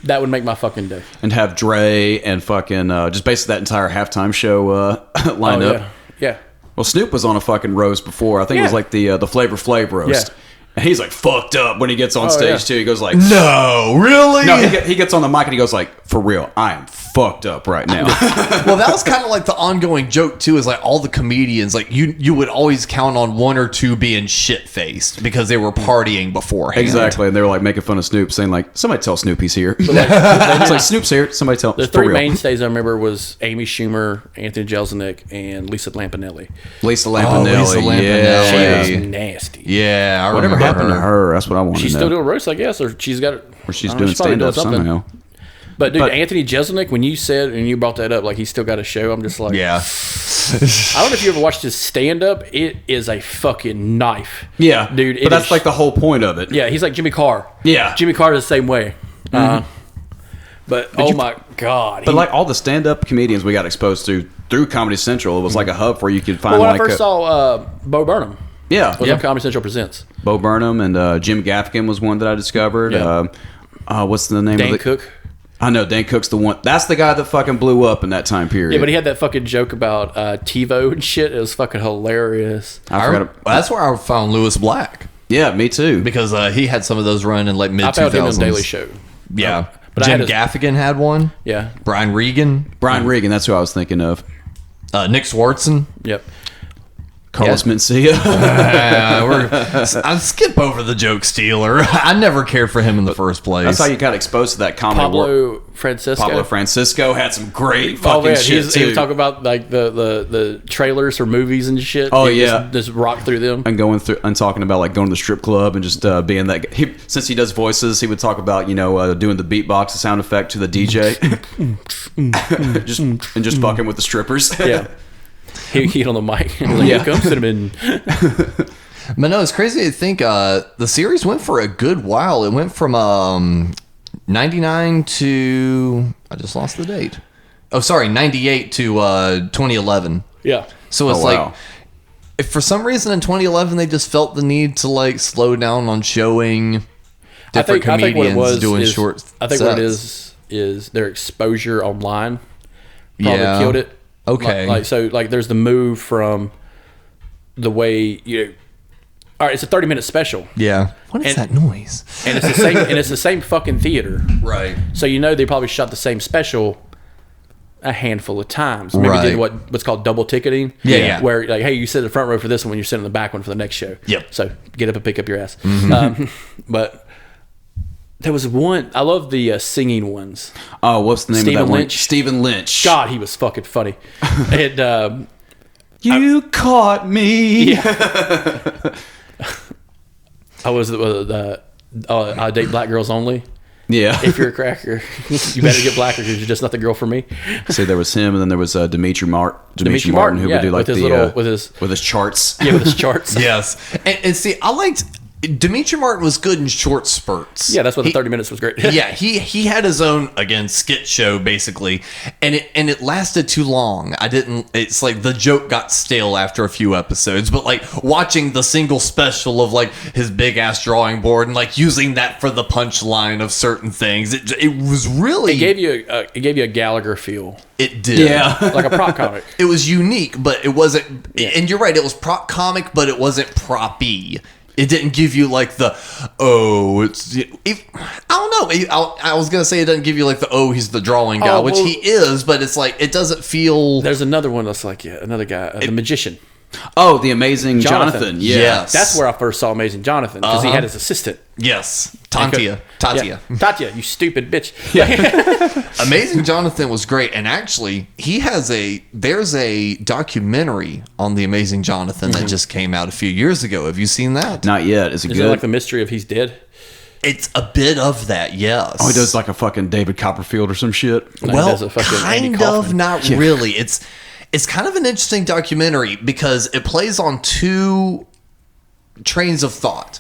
That would make my fucking day. And have Dre and fucking just basically that entire halftime show lined up. Yeah. Well, Snoop was on a fucking roast before. I think it was the Flavor Flav roast. Yeah. And he's fucked up when he gets on stage too. He goes no, really? No, he gets on the mic and he goes for real, I am fucked up right now. Well, that was kind of the ongoing joke too, is all the comedians, you would always count on one or two being shit-faced because they were partying beforehand. Exactly. And they were making fun of Snoop, saying somebody tell Snoop he's here. It's Snoop's here, somebody tell. The three mainstays I remember was Amy Schumer, Anthony Jeselnik, and Lisa Lampanelli. Lisa Lampanelli. Yeah. She was nasty. Yeah, I remember. Whatever happened to her? That's what I want to know. She's still doing roast, I guess, or she's got it. Or she's doing stand-up somehow. But dude, Anthony Jeselnik, when you said and you brought that up, he's still got a show. I'm just yeah. I don't know if you ever watched his stand-up. It is a fucking knife. Yeah, dude. But that's the whole point of it. Yeah, he's like Jimmy Carr. Yeah, Jimmy Carr is the same way. But my god! But all the stand-up comedians we got exposed to through Comedy Central, it was like a hub where you could find. Well, when I first saw Bo Burnham. Yeah, was on Comedy Central Presents. Bo Burnham and Jim Gaffigan was one that I discovered. Yeah. What's the name Dan of it? Cook. I know Dan Cook's the one. That's the guy that fucking blew up in that time period. Yeah, but he had that fucking joke about TiVo and shit. It was fucking hilarious. That's where I found Lewis Black. Yeah, me too. Because he had some of those run in like mid 2000s. I found him on Daily Show. Yeah. But Jim Gaffigan had one. Yeah. Brian Regan. That's who I was thinking of. Nick Swartzen. Yep. Carlos Mencia. I'll skip over the joke stealer. I never cared for him in the first place. That's how you got exposed to that comedy. Pablo Francisco had some great fucking shit too. He was talking about like the trailers for movies and shit. Oh yeah, just rock through them and talking about like going to the strip club and just being that. Since he does voices, he would talk about doing the beatbox, the sound effect to the DJ, just fucking with the strippers. Yeah. He hit on the mic. Like, Yeah. Here comes Cinnamon. But no, it's crazy to think the series went for a good while. It went from 99 to... I just lost the date. Oh, sorry, 98 to 2011. Yeah. So it's like... If for some reason in 2011 they just felt the need to like slow down on showing different comedians doing short I think what it is their exposure online probably killed it. Okay. Like there's the move from the way all right, it's a 30-minute special. Yeah. What is that noise? And it's the same fucking theater. Right. So they probably shot the same special a handful of times. Maybe did what's called double ticketing. Yeah. Where like, hey, you sit in the front row for this one when you're sitting in the back one for the next show. Yep. So get up and pick up your ass. Mm-hmm. But there was one. I love the singing ones. Oh, what's the name Stephen of that Lynch. one? Stephen Lynch. God, he was fucking funny. And you caught me. Yeah. I was I date black girls only. Yeah. If you're a cracker, you better get blacker because you're just not the girl for me. See, there was him, and then there was Dimitri Martin, who would do like with his charts. Yeah, with his charts. Yes, and see, I liked Dimitri Martin was good in short spurts. Yeah, that's what the 30 minutes was great. Yeah, he had his own skit show basically, and it lasted too long. It's like the joke got stale after a few episodes, but like watching the single special of like his big ass drawing board and like using that for the punchline of certain things, it was really it gave you a Gallagher feel. It did. Yeah. Like a prop comic. It was unique, but it wasn't. Yeah. And you're right, it was prop comic, but it wasn't proppy. It didn't give you like the, I don't know. I was going to say it doesn't give you like the, he's the drawing guy, which he is, but it's like, it doesn't feel. There's another one that's like, another guy, the magician. Oh, the Amazing Jonathan. Yes. That's where I first saw Amazing Jonathan because he had his assistant. Yes. Tatya, you stupid bitch. Yeah. Amazing Jonathan was great. And actually, there's a documentary on the Amazing Jonathan that just came out a few years ago. Have you seen that? Not yet. Is it good? It like the mystery of he's dead? It's a bit of that, yes. Oh, he does like a fucking David Copperfield or some shit. No, well, kind of, not really. It's kind of an interesting documentary because it plays on two trains of thought.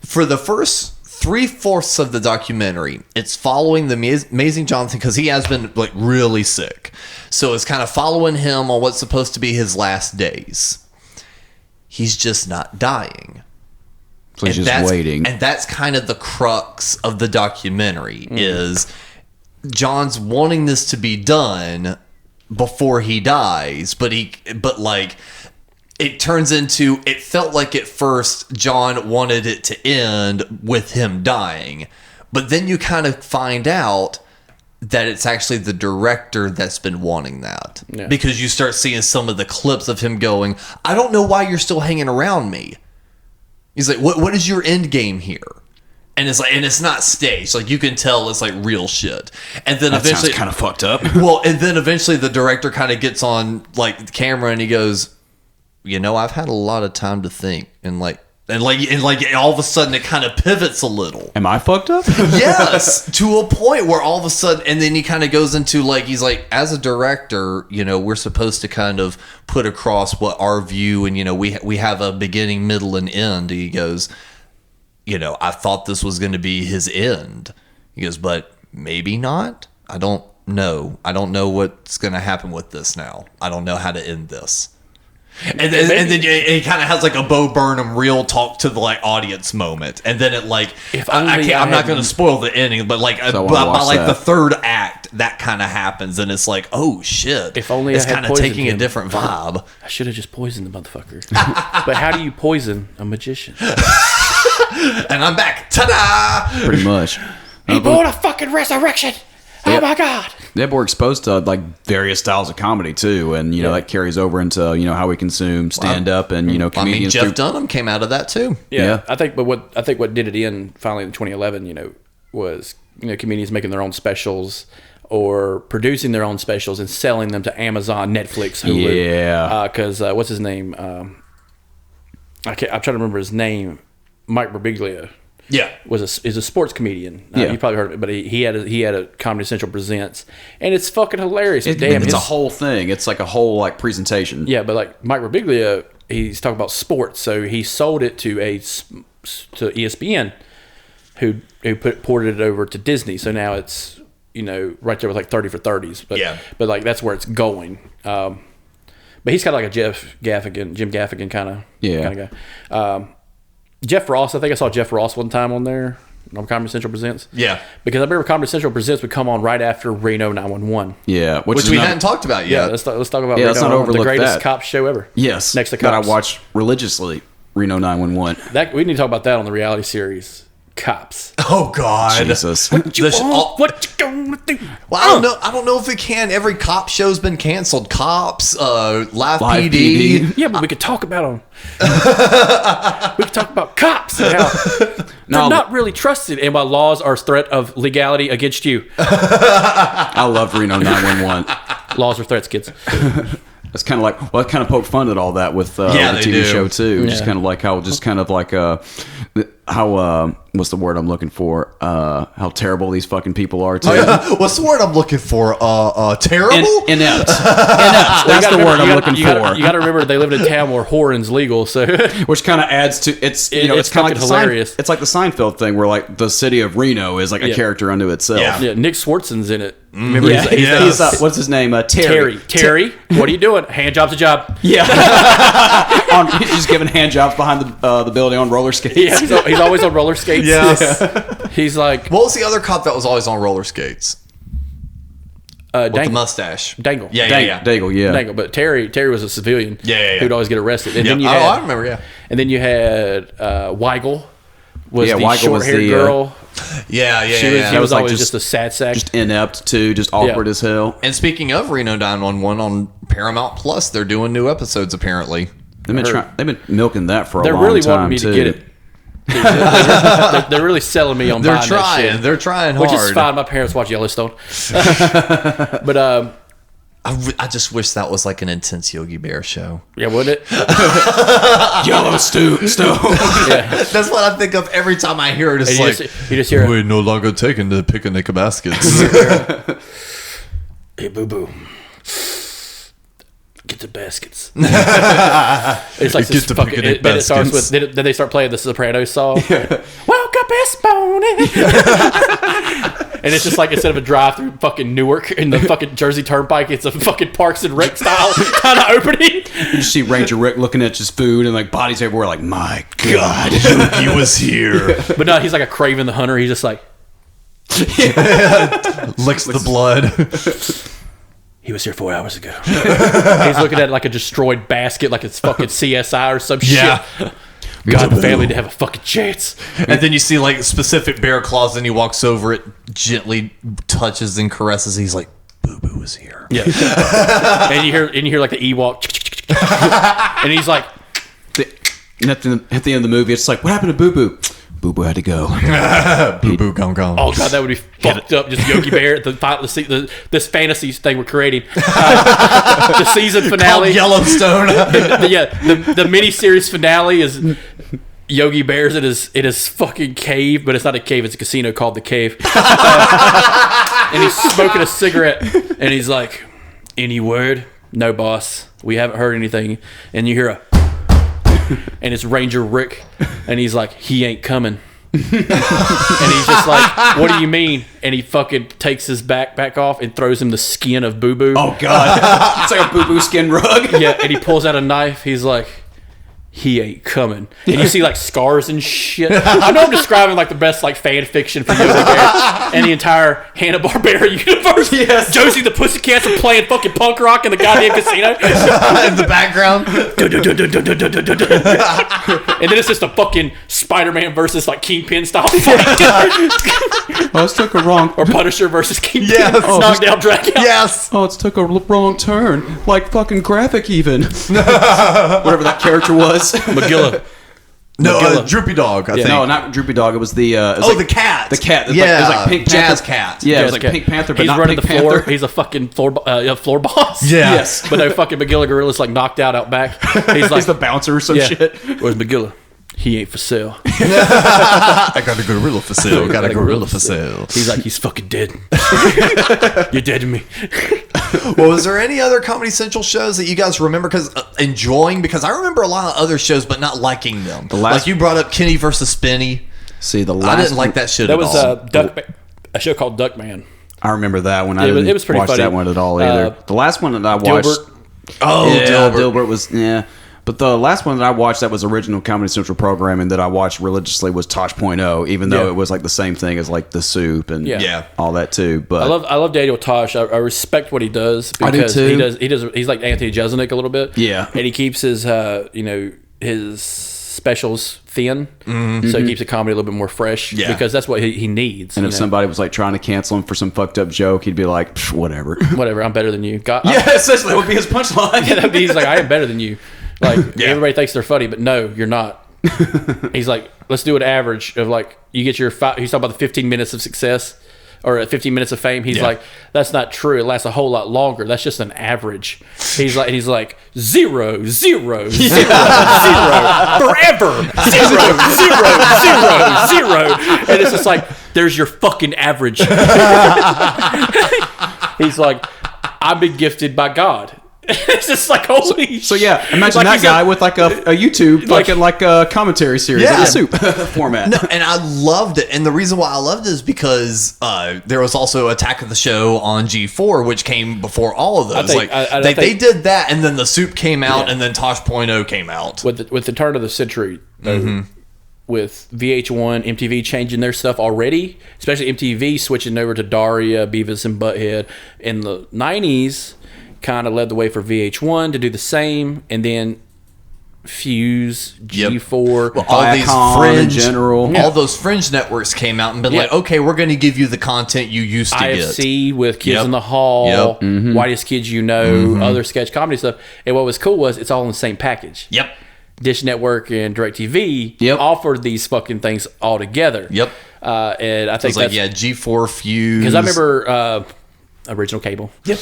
For the first 3/4 of the documentary, it's following the Amazing Jonathan because he has been like really sick. So it's kind of following him on what's supposed to be his last days. He's just not dying. So he's just waiting. And that's kind of the crux of the documentary is John's wanting this to be done before he dies, but like it turns into, it felt like at first John wanted it to end with him dying, but then you kind of find out that it's actually the director that's been wanting that, because you start seeing some of the clips of him going, I don't know why you're still hanging around me. He's like, what is your end game here? And it's like, and it's not staged. Like you can tell it's like real shit. And then that eventually, sounds kind of fucked up. Well, and then eventually the director kind of gets on like the camera and he goes, I've had a lot of time to think, and all of a sudden it kind of pivots a little. Am I fucked up? Yes, to a point where all of a sudden, and then he kind of goes into like, he's like, as a director, we're supposed to kind of put across what our view, and we have a beginning, middle, and end. He goes, I thought this was going to be his end. He goes, but maybe not. I don't know. I don't know what's going to happen with this now. I don't know how to end this. And then it kind of has like a Bo Burnham real talk to the like audience moment, and then it like I'm not going to spoil the ending, but like by like the third act, that kind of happens, and it's like, oh shit! If only it's I had kind of taking a different vibe. I should have just poisoned the motherfucker. But how do you poison a magician? And I'm back. Ta-da! Pretty much. He bought a fucking resurrection. Oh my god! Yeah, but we're exposed to like various styles of comedy too, and that carries over into how we consume stand up and comedians. Jeff Dunham came out of that too. Yeah. I think what did it in finally in 2011, was comedians making their own specials or producing their own specials and selling them to Amazon, Netflix, Hulu. Yeah. Because what's his name? I'm trying to remember his name. Mike Birbiglia. Yeah, is a sports comedian. Yeah. You probably heard of it, but he had a Comedy Central Presents, and it's fucking hilarious. It's a whole thing. It's like a whole like presentation. Yeah, but like Mike Birbiglia, he's talking about sports, so he sold it to ESPN, who ported it over to Disney. So now it's right there with like 30 for 30s. But like that's where it's going. But he's kind of like a Jim Gaffigan kind of guy. Jeff Ross, I think I saw Jeff Ross one time on there on Comedy Central Presents. Yeah. Because I remember Comedy Central Presents would come on right after Reno 911. Yeah. Which we hadn't talked about yet. Yeah, let's talk about Reno, let's not overlook the greatest that. cop show ever. Yes. Next to that Cops. I watch religiously, Reno 911. We need to talk about that on the reality series, Cops. Oh God, Jesus. What you gonna do? Well, I don't know if it can. Every cop show's been canceled. Cops, Live Live PD. PD. Yeah, but we could talk about them. We could talk about cops and how they're not really trusted, and why laws are a threat of legality against you. I love Reno 911. Laws are threats, kids. It's kind of like, I kind of poke fun at all that with the they TV do. show too. Yeah. Just kind of like how what's the word I'm looking for? How terrible these fucking people are too. Oh, yeah. What's the word I'm looking for? Terrible? Inept. That's the word I'm looking for. You got to remember they live in a town where whoring's legal, so Which kind of adds to it's kind of like hilarious. It's like the Seinfeld thing where like the city of Reno is like a character unto itself. Yeah. yeah, Nick Swartzen's in it. Remember, He's what's his name? Terry. Terry, what are you doing? Hand job's a job. Yeah. He's just giving hand jobs behind the building on roller skates. Yeah, he's always on roller skates. Yes. He's like, What was the other cop that was always on roller skates? With the Dangle. mustache. Dangle. Yeah. Dangle, yeah. Dangle. But Terry was a civilian. Yeah. Who'd always get arrested. And Yep. then you Oh, had, I remember, yeah. And then you had Weigel. Was Yeah, the Weigel was short-haired the, girl. Yeah. He was like always just- just a sad sack. Just inept too, just awkward as hell. And speaking of Reno 911 on Paramount Plus, they're doing new episodes apparently. They've been milking that for a They're long really time wanting me too. to get it. They're really selling me on They're buying trying. that shit. They're trying hard. Which is fine. My parents watch Yellowstone. But I just wish that was like an intense Yogi Bear show. yeah, wouldn't it? Yellowstone. Yeah. That's what I think of every time I hear it. It's And like, you just hear, We're no longer taking the picnic baskets. "Hey, boo boo, get the baskets." It's like Get this the fucking. picnic Then it starts baskets. with. Then they start playing the Sopranos song. Woke up this morning. And it's just like instead of a drive-through fucking Newark in the fucking Jersey Turnpike, it's a fucking Parks and Rec style kind of opening. You just see Ranger Rick looking at his food and like bodies everywhere. Like, my God, he was here. But no, he's like a Craven the Hunter. He's just like, Licks the blood. he was here 4 hours ago. He's looking at like a destroyed basket, like it's fucking CSI or some Yeah. shit. God, the family to have a fucking chance. And then you see like specific bear claws, and he walks over it, gently touches and caresses. He's like, "Boo Boo was here." Yeah. and you hear like the Ewok, and he's like, and at the end of the movie, it's like, what happened to Boo Boo? Boo Boo had to go. Boo Boo gone. "Oh God, that would be fucked up." Just Yogi Bear, this fantasy thing we're creating, the season finale, Yellowstone. the mini-series finale is Yogi Bear's in his fucking cave, but it's not a cave; it's a casino called the Cave. And he's smoking a cigarette, and he's like, "Any word?" "No, boss. We haven't heard anything." And you hear and it's Ranger Rick, and he's like, "He ain't coming." and he's just like, what do you mean? And he fucking takes his backpack off and throws him the skin of Boo Boo. Oh God, it's like a Boo Boo skin rug. Yeah, and he pulls out a knife. He's like, he ain't coming. And you see like scars and shit. I know I'm describing like the best like fan fiction for Yogi Bear and the entire Hanna-Barbera universe. Yes. Josie the Pussycats are playing fucking punk rock in the goddamn casino. In the background. And then it's just a fucking Spider-Man versus like Kingpin style fight. Oh, it's took a wrong. Or Punisher versus Kingpin. Yes. Knockdown, drag out. Yes. Oh, it's took a wrong turn. Like fucking graphic even. Whatever that character was. Magilla. No, Droopy Dog, I think. No, not Droopy Dog. It was the. The cat. The cat. It Yeah. was like Pink Jazz Panther. Cat. Yeah, it was Jazz like Cat. Pink Panther, but he's not running Pink the floor. Panther. He's a fucking floor boss. Yeah. Yes. But no fucking Magilla Gorilla's like knocked out back. He's like He's the bouncer or some shit. Where's Magilla? He ain't for sale. I got a gorilla for sale. Got a gorilla for sale. He's like, he's fucking dead. You're dead to me. Well, was there any other Comedy Central shows that you guys remember enjoying? Because I remember a lot of other shows, but not liking them. Like you brought up Kenny versus Spinny. See, the last I didn't like that shit That at was all. a show called Duckman. I remember that one. It was- didn't it was pretty watch funny. that one at all either. The last one that I watched. Dilbert. Oh, Yeah, Dilbert. Dilbert was But the last one that I watched that was original Comedy Central programming that I watched religiously was Tosh.0, even though Yeah. it was like the same thing as like the soup and Yeah. all that too. But I love Daniel Tosh. I respect what he does I do because too. he's like Anthony Jeselnik a little bit. Yeah. And he keeps his his specials thin, so he keeps the comedy a little bit more fresh. Yeah. Because that's what he needs. and you if know? somebody was like trying to cancel him for some fucked up joke, he'd be like, "Psh, whatever. Whatever, I'm better than you. God, Yeah, essentially that would be his punchline. he's like, I am better than you. Like everybody thinks they're funny, but no, you're not. He's like, let's do an average of like you get your he's talking about the 15 minutes of success or 15 minutes of fame. He's like, that's not true. It lasts a whole lot longer. That's just an average. He's like 0, 0, 0, 0 forever 0, 0, 0, 0, and it's just like there's your fucking average. He's like, I've been gifted by God. It's just like holy. So yeah, imagine Like that he's guy a- with like a YouTube, like a commentary series, Yeah. like a soup format. No, and I loved it. And the reason why I loved it is because there was also Attack of the Show on G4, which came before all of those. think- Like I they think- did that, and then the soup came out, Yeah. and then Tosh.0 came out. with the turn of the century, with VH1, MTV changing their stuff already, especially MTV switching over to Daria, Beavis and Butthead in the 90s, kind of led the way for VH1 to do the same, and then Fuse, G4, Well, all these Viacom fringe in general. all those fringe networks came out and been like, okay, we're going to give you the content you used to get. IFC with Kids Yep. in the Hall, Yep. Whitest Kids You Know, other sketch comedy stuff. And what was cool was it's all in the same package. Yep. Dish Network and DirecTV Yep. offered these fucking things all together. Yep. And I It think was like, that's G4 Fuse. because I remember original cable. Yep.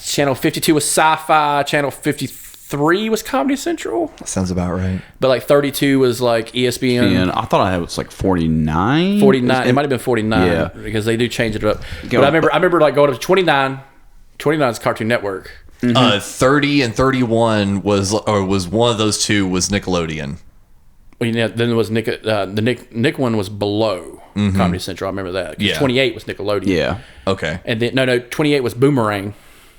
Channel 52 was Sci-Fi. Channel 53 was Comedy Central. Sounds about right. But like 32 was like ESPN. And I thought I had it was like 49. 49. It might have been 49. Yeah. Because they do change it up. Go But on. I remember like going up to 29. 29 is Cartoon Network. 30 and 31 was one of those two was Nickelodeon. Well, yeah, then there was the Nick one was below Comedy Central. I remember that. 'Cause Yeah. 28 was Nickelodeon. Yeah. Okay. And then no, 28 was Boomerang.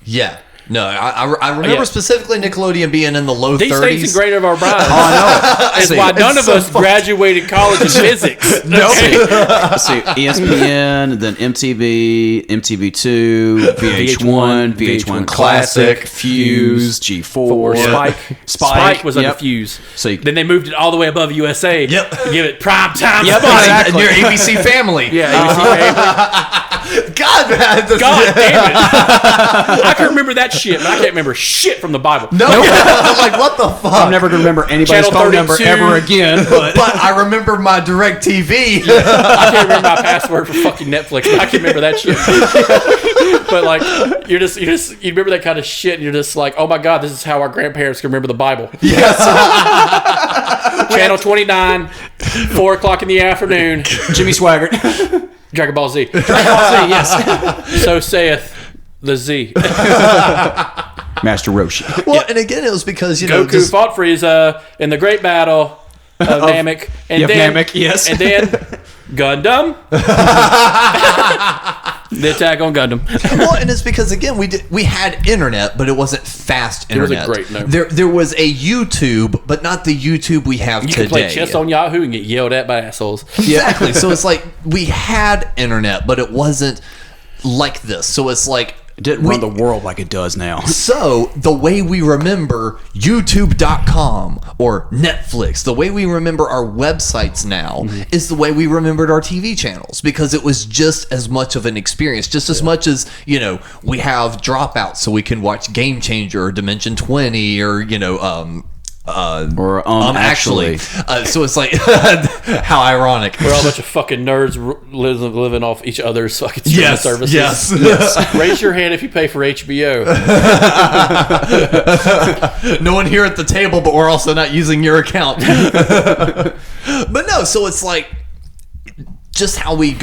Yeah. No, I remember Yeah. specifically Nickelodeon being in the low These 30s. things ingrained in our minds. I know. It's why none of us graduated college in physics. No. Let's see, ESPN, then MTV, MTV2, VH1, VH1 Classic, Fuse, G4, Spike was under yep. Fuse. So you- Then they moved it all the way above USA. Yep. To give it prime time. Yep, Spike. exactly. And your ABC family. Yeah, ABC Family. God, man. God damn it. I can remember that shit, but I can't remember shit from the Bible. No. I'm like, what the fuck? I'm never going to remember anybody's Channel phone number 32. ever again. But But I remember my direct TV. I can't remember my password for fucking Netflix, but I can remember that shit. But like, you remember that kind of shit, and you're just like, oh my god, this is how our grandparents can remember the Bible. Yes. Channel 29, 4 o'clock in the afternoon, Jimmy Swaggart. Dragon Ball Z. Dragon Ball Z, yes. So saith the Z. Master Roshi. Well, and again, it was because, you know, Goku fought Frieza in the Great Battle of Namek. And Yep, then, Namek, yes. And then Gundam. The Attack on Gundam. Well, and it's because again we had internet, but it wasn't fast internet. It was a great no. There was a YouTube, but not the YouTube we have You today. can play chess on Yahoo and get yelled at by assholes. Exactly. So it's like we had internet, but it wasn't like this. So it's like It didn't run the world like it does now. So the way we remember YouTube.com or Netflix, the way we remember our websites now is the way we remembered our TV channels, because it was just as much of an experience, just as much as, you know, we have Dropout so we can watch Game Changer or Dimension 20 or, you know, actually. So it's like, how ironic. We're all a bunch of fucking nerds living off each other's fucking streaming services. Yes. Raise your hand if you pay for HBO. No one here at the table, but we're also not using your account. But no, so it's like just how we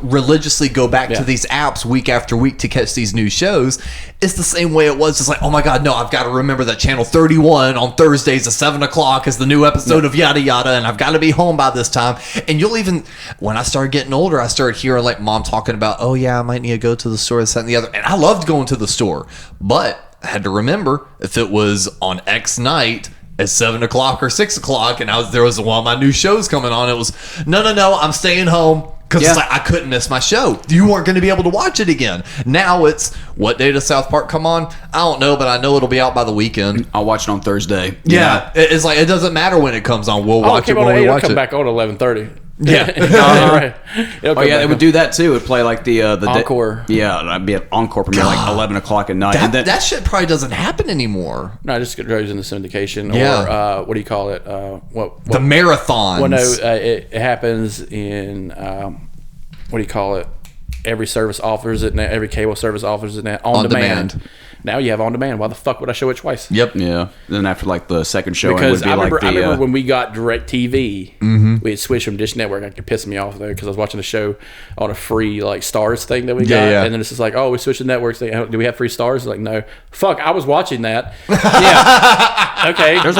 religiously go back to these apps week after week to catch these new shows. It's the same way it was. It's like, oh my God, no, I've got to remember that channel 31 on Thursdays at 7 o'clock is the new episode of yada yada, and I've got to be home by this time. And you'll even, when I started getting older, I started hearing like mom talking about, oh yeah, I might need to go to the store, this, that, and the other. And I loved going to the store, but I had to remember if it was on X night at 7 o'clock or 6 o'clock, and there was one of my new shows coming on. It was no, I'm staying home, because it's like I couldn't miss my show. You weren't going to be able to watch it again. Now it's, what day does South Park come on? I don't know, but I know it'll be out by the weekend. I'll watch it on Thursday. Yeah, it's like it doesn't matter when it comes on. We'll watch it when we watch it. It'll come back on 11:30. Yeah. Right. They would do that too. It would play like the Encore. It'd be an encore premiere like 11 o'clock at night. That shit probably doesn't happen anymore. No, it just goes into syndication. Yeah. Or what do you call it? The marathons. Well, no, it happens in what do you call it? Every service offers it now. Every cable service offers it now. On demand. Now you have on demand. Why the fuck would I show it twice? Yep. Yeah. Then after like the second show, because it would be I remember when we got DirecTV, we had switched from Dish Network. It could piss me off though, because I was watching a show on a free like Stars thing that we got, and then it's just like, oh, we switched the networks. Do we have free Stars? Like, no. Fuck, I was watching that. Yeah. Okay. Guess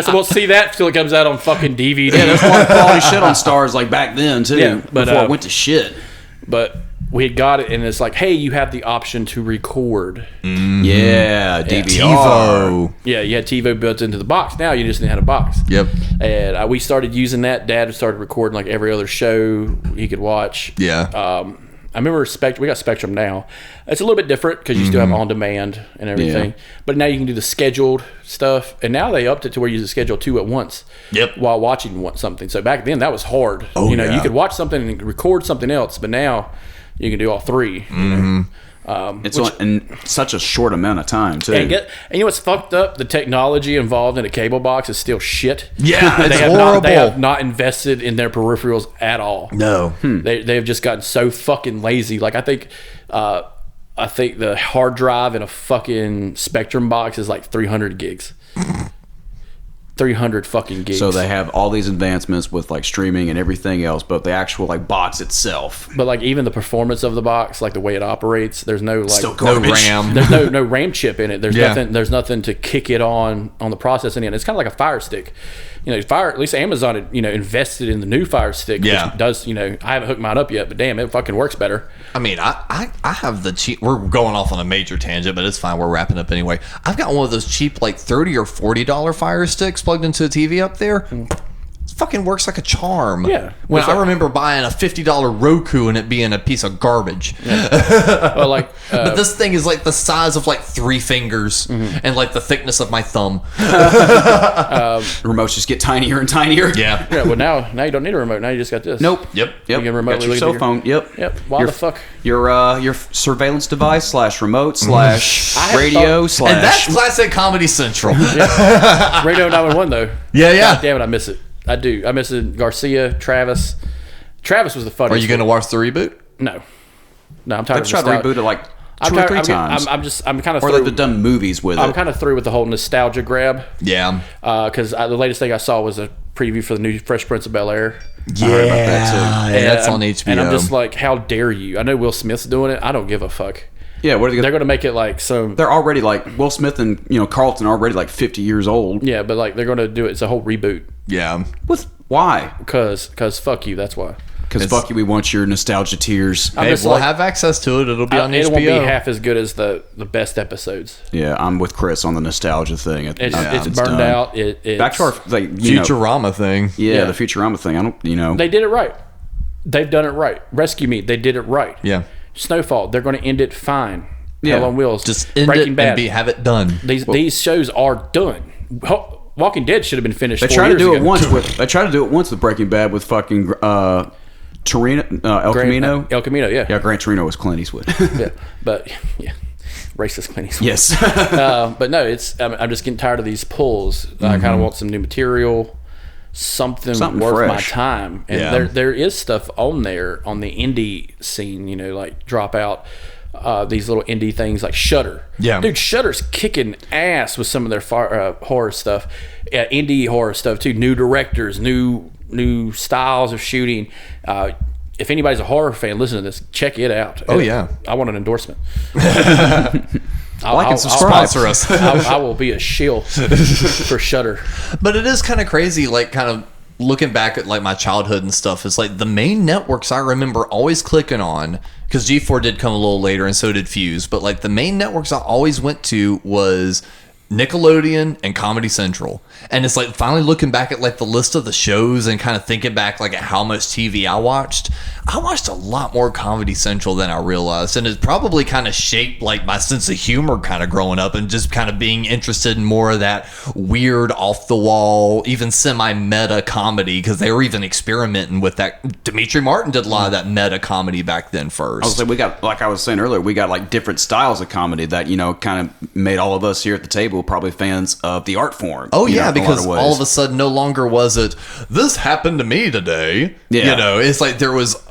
I won't see that till it comes out on fucking DVD. Yeah, there's a lot of quality shit on Stars like back then too. Yeah, but, before it went to shit. But we had got it, and it's like, hey, you have the option to record. Yeah, DVR. TiVo. Yeah, you had TiVo built into the box. Now you just had a box. Yep. And we started using that. Dad started recording like every other show he could watch. Yeah. I remember we got Spectrum now. It's a little bit different because you still have on demand and everything. Yeah. But now you can do the scheduled stuff. And now they upped it to where you can schedule 2 at once. Yep. While watching something. So back then that was hard. Oh, you could watch something and record something else. But now you can do all 3. It's in such a short amount of time too. And you know what's fucked up? The technology involved in a cable box is still shit. Yeah, it's horrible. They have horrible. not invested in their peripherals at all. No. They've just gotten so fucking lazy. Like I think the hard drive in a fucking Spectrum box is like 300 gigs. 300 fucking gigs. So they have all these advancements with like streaming and everything else, but the actual like box itself. But like even the performance of the box, like the way it operates, there's no like Still No garbage. RAM. there's no RAM chip in it. There's nothing to kick it on the processing end. It's kind of like a Fire Stick. At least Amazon had, invested in the new Fire Stick, Yeah. which does, I haven't hooked mine up yet, but damn, it fucking works better. I mean, I have the cheap. We're going off on a major tangent, but it's fine. We're wrapping up anyway. I've got one of those cheap, like $30 or $40 Fire Sticks plugged into a TV up there. It fucking works like a charm. Yeah. When I remember buying a $50 Roku and it being a piece of garbage. Well, like, But this thing is like the size of like 3 fingers and like the thickness of my thumb. Remotes just get tinier and tinier. Yeah. yeah, well now you don't need a remote. Now you just got this. Nope. Yep. Yep. You can remotely Got your look cell at phone. Yep. Yep. Why the fuck? Your surveillance device / remote / I radio / And that's classic Comedy Central. Radio 911 though. Yeah. God damn it, I miss it. I do. I miss it. Garcia, Travis. Travis was the funniest. Are you going to watch the reboot? No, I'm tired. They've tried to reboot it like 2 or 3 times. I'm kind of or through. like they've done movies with I'm it. kind of through with the whole nostalgia grab. Yeah. Because the latest thing I saw was a preview for the new Fresh Prince of Bel-Air. Yeah. That's on HBO. And I'm just like, how dare you? I know Will Smith's doing it. I don't give a fuck. Yeah, what are they They're gonna, going to make it like some. they're already like Will Smith and Carlton are already like 50 years old. Yeah, but like they're going to do it. It's a whole reboot. Yeah. Why? Because fuck you. That's why. Because fuck you, we want your nostalgia tears. Hey, we'll have access to it. It'll be on HBO. It won't be half as good as the best episodes. Yeah, I'm with Chris on the nostalgia thing. It's burned out. It's, back to our Futurama thing. Yeah, the Futurama thing. I don't. They did it right. They've done it right. Rescue Me, they did it right. Yeah. Snowfall, they're going to end it fine. Yeah. Hell on Wheels, Just end Breaking it Bad. and have it done. These shows are done. Walking Dead should have been finished. They tried to do it once with Breaking Bad with fucking Torino, El Camino. El Camino, yeah. Yeah, Gran Torino was Clint Eastwood. Yeah, but yeah, racist Clint Eastwood. Yes. But no, I'm just getting tired of these pulls. I kind of want some new material, something worth fresh. my time. And there is stuff on there on the indie scene. Like drop out. These little indie things like Shudder. Yeah. Dude, Shudder's kicking ass with some of their horror stuff. Indie horror stuff too. New directors, new styles of shooting. If anybody's a horror fan, listen to this. Check it out. Oh, yeah. I want an endorsement. Like and subscribe. Sponsor us. I will be a shill for Shudder. But it is kind of crazy, like kind of looking back at like my childhood and stuff. It's like the main networks I remember always clicking on, because G4 did come a little later and so did Fuse, but like the main networks I always went to was Nickelodeon and Comedy Central. And it's like finally looking back at like the list of the shows and kind of thinking back like at how much TV I watched a lot more Comedy Central than I realized, and it probably kind of shaped like my sense of humor kind of growing up and just kind of being interested in more of that weird off the wall, even semi-meta comedy, because they were even experimenting with that. Dimitri Martin did a lot of that meta comedy back then first. I was like, we got, like I was saying earlier, we got like different styles of comedy that kind of made all of us here at the table probably fans of the art form. Oh yeah, because all of a sudden no longer was it this happened to me today. Yeah. It's like there was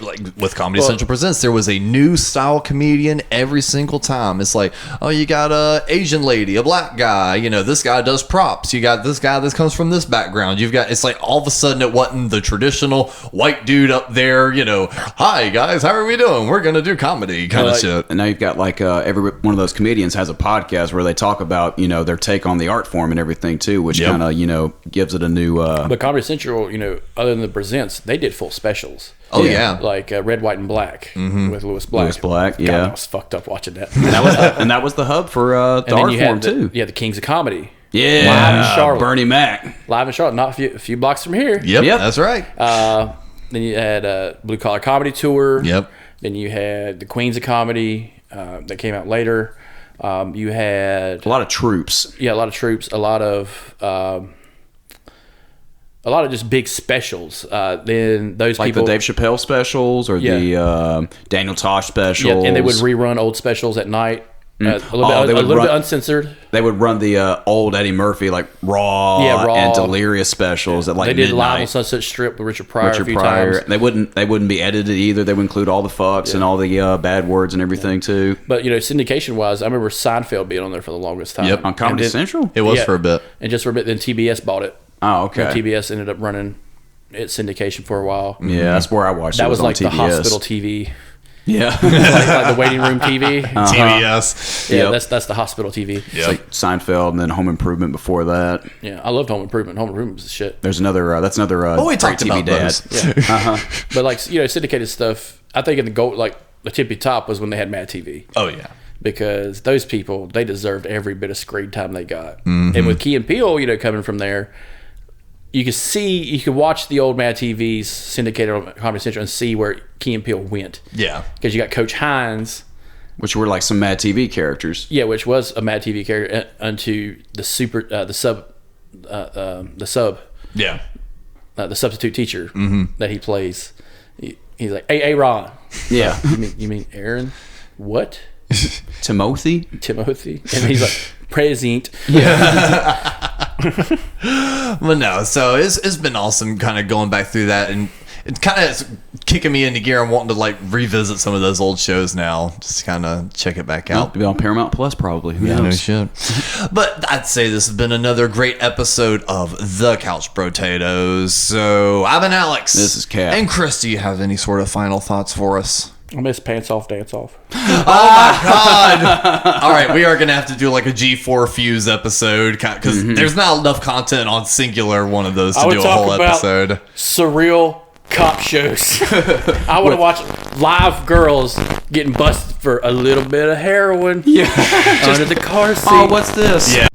like with Comedy Central Presents, there was a new style comedian every single time. It's like, oh, you got a Asian lady, a black guy, this guy does props, you got this guy that comes from this background, you've got, it's like all of a sudden it wasn't the traditional white dude up there, hi guys, how are we doing, we're gonna do comedy kind of shit. And now you've got like every one of those comedians has a podcast where they talk about their take on the art form and everything too, which kind of gives it a new But Comedy Central, other than the Presents, they did full specials. Oh yeah. Like Red, White, and Black with Louis Black. Louis Black, yeah. God, I was fucked up watching that. And that was the hub for the art form too. Yeah, the Kings of Comedy. Yeah, Live in Charlotte. Bernie Mac. Live in Charlotte, not a few blocks from here. Yep, that's right. Then you had Blue Collar Comedy Tour. Yep. Then you had the Queens of Comedy that came out later. You had a lot of troops. Yeah, a lot of troops. A lot of just big specials. Then those like people, the Dave Chappelle specials or the Daniel Tosh specials. Yeah, and they would rerun old specials at night. A little bit uncensored. They would run the old Eddie Murphy like Raw and Delirious specials at like midnight. They did midnight. Live on Sunset Strip with Richard Pryor a few times. They wouldn't be edited either. They would include all the fucks and all the bad words and everything too. But syndication wise, I remember Seinfeld being on there for the longest time. Yep, on Comedy Central. It was for a bit, and just for a bit. Then TBS bought it. Oh, okay. And TBS ended up running its syndication for a while. Yeah, that's where I watched it. That was on like TBS. the hospital TV. Yeah. like the waiting room TV. TBS. Yeah, that's the hospital TV. It's like Seinfeld and then Home Improvement before that. Yeah, I loved Home Improvement. Home Improvement was the shit. There's another. That's another. We talked TV about dad. those. Yeah. But like syndicated stuff. I think in the gold, like the tippy top was when they had Mad TV. Oh yeah. Because those people, they deserved every bit of screen time they got. And with Key and Peele, coming from there, you could watch the old Mad TVs syndicated on Comedy Central and see where Key and Peele went. Yeah. Because you got Coach Hines, which were like some Mad TV characters. Yeah, which was a Mad TV character unto the sub. Yeah. The substitute teacher that he plays. He's like, hey, Ron. Yeah. You mean Aaron? What? Timothy. And he's like, present. Well, no. So it's been awesome, kind of going back through that, and it kind of is kicking me into gear and wanting to like revisit some of those old shows now, just kind of check it back out. It'll be on Paramount Plus probably. Who knows? No shit. But I'd say this has been another great episode of The Couch Potatoes. So I've been Alex. This is Kat. And Chris, do you have any sort of final thoughts for us? I miss Pants Off, Dance Off. Oh my God. All right, we are going to have to do like a G4 Fuse episode because there's not enough content on singular one of those to do a whole episode. Surreal cop shows. I want to watch live girls getting busted for a little bit of heroin. Yeah. Under the car seat. Oh, what's this? Yeah.